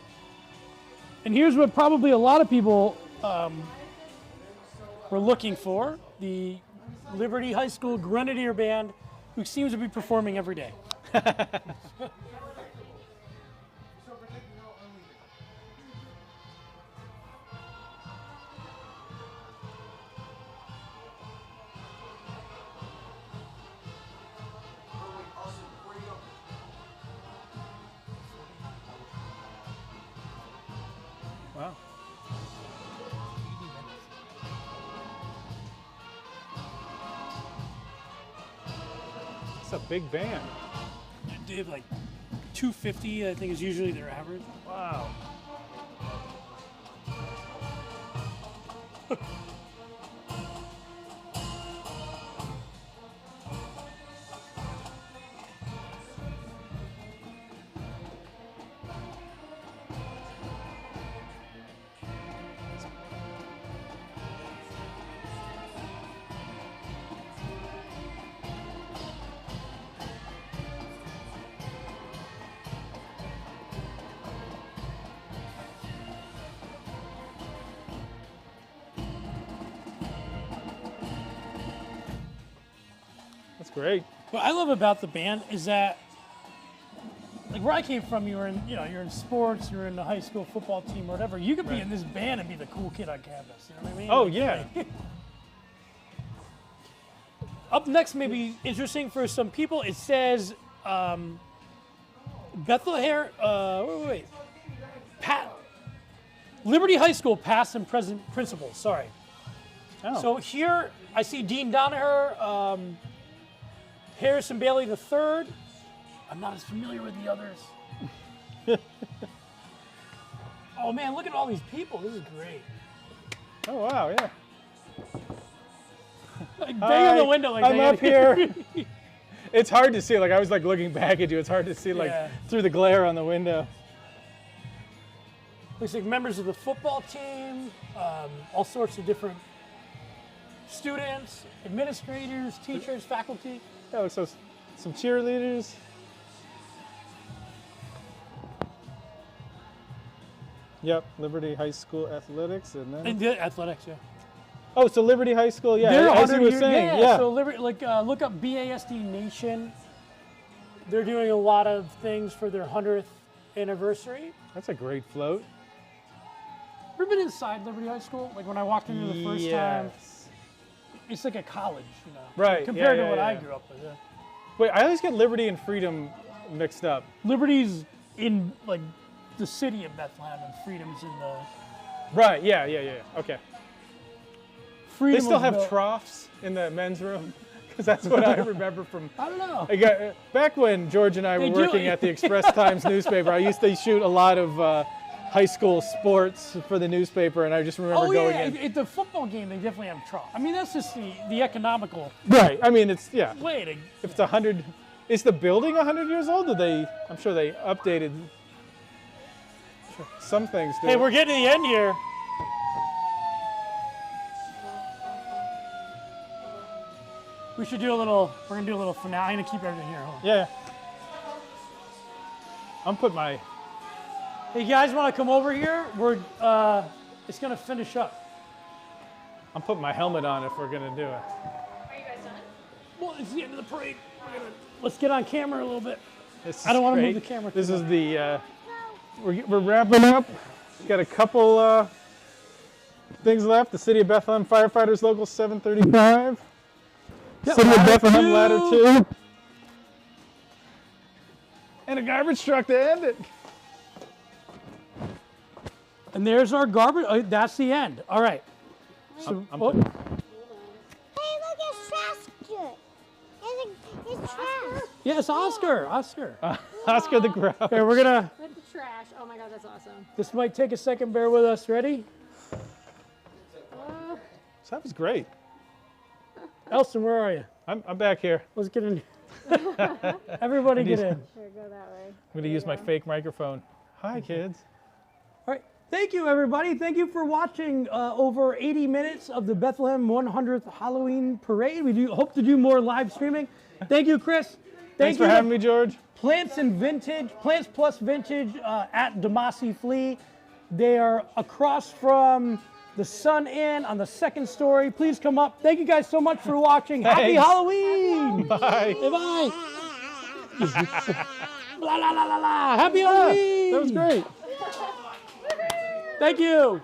and here's what probably a lot of people were looking for: the Liberty High School Grenadier Band, who seems to be performing every day. Wow. It's a big band. They have like 250, I think, is usually their average. Wow. That's great. What I love about the band is that, like, where I came from, you're in sports, you're in the high school football team or whatever. You could be in this band and be the cool kid on campus. You know what I mean? Oh, Like, yeah. Up next, maybe interesting for some people, it says Bethlehem. Wait. Liberty High School past and present principals. Sorry. Oh. So here I see Dean Donaher, Harrison Bailey III. I'm not as familiar with the others. Oh man, look at all these people. This is great. Oh, wow, yeah. Like, bang on the window. Like, I'm they up gotta- here. It's hard to see. Like, I was like looking back at you. It's hard to see like Yeah. through the glare on the window. Looks like members of the football team, all sorts of different students, administrators, teachers, faculty. Yeah, looks so some cheerleaders. Yep, Liberty High School athletics, and then And the athletics, yeah. oh, so Liberty High School, yeah. They're As you 100 were year- saying, yeah. So look up BASD Nation. They're doing a lot of things for their 100th anniversary. That's a great float. Ever been inside Liberty High School? Like when I walked in the first time, Yes. it's like a college, you know. Right, Compared yeah, to what yeah, I yeah. grew up with. Yeah. Wait, I always get Liberty and Freedom mixed up. Liberty's in like the city of Bethlehem, and Freedom's in the. Right, yeah. Okay. Freedom They still was have built- troughs in the men's room? Because that's what I remember from. I don't know. Back when George and I were They do. working at the Express Times newspaper, I used to shoot a lot of high school sports for the newspaper, and I just remember Oh going yeah, in. at the football game they definitely have trough. I mean that's just the economical Right. I mean, it's yeah. way to. If it's 100, is the building 100 years old? I'm sure they updated some things. Hey, we're getting to the end here. We should do a little. We're gonna do a little finale. I'm gonna keep everything here. Hold on. Yeah. I'm putting my. Hey, you guys, want to come over here? It's gonna finish up. I'm putting my helmet on if we're gonna do it. Are you guys done? Well, it's the end of the parade. Let's get on camera a little bit. This I don't is wanna move great. the camera This too is much. the. We're wrapping up. Got a couple things left. The City of Bethlehem Firefighters Local 735. City of ladder Bethlehem two. Ladder 2. And a garbage truck to end it. And there's our garbage. Oh, that's the end. All right. So, I'm oh, Hey, look, it's trash. It's trash. yes, Oscar. Oscar. Oscar the Grouch. Okay, we're gonna. With the trash. Oh my God, that's awesome. This might take a second. Bear with us. Ready? So that was great. Elston, where are you? I'm back here. Let's get in. Everybody get in. Here, go that way. I'm going to use my fake microphone. Hi, kids. All right. Thank you, everybody. Thank you for watching over 80 minutes of the Bethlehem 100th Halloween Parade. We do hope to do more live streaming. Thank you, Chris. Thanks for having me, George. Plants Plus Vintage at Demasi Flea. They are across from the Sun Inn on the second story. Please come up. Thank you guys so much for watching. Happy Thanks. Halloween. Bye. Bye. La la la la la. Happy Halloween. That was great. Thank you.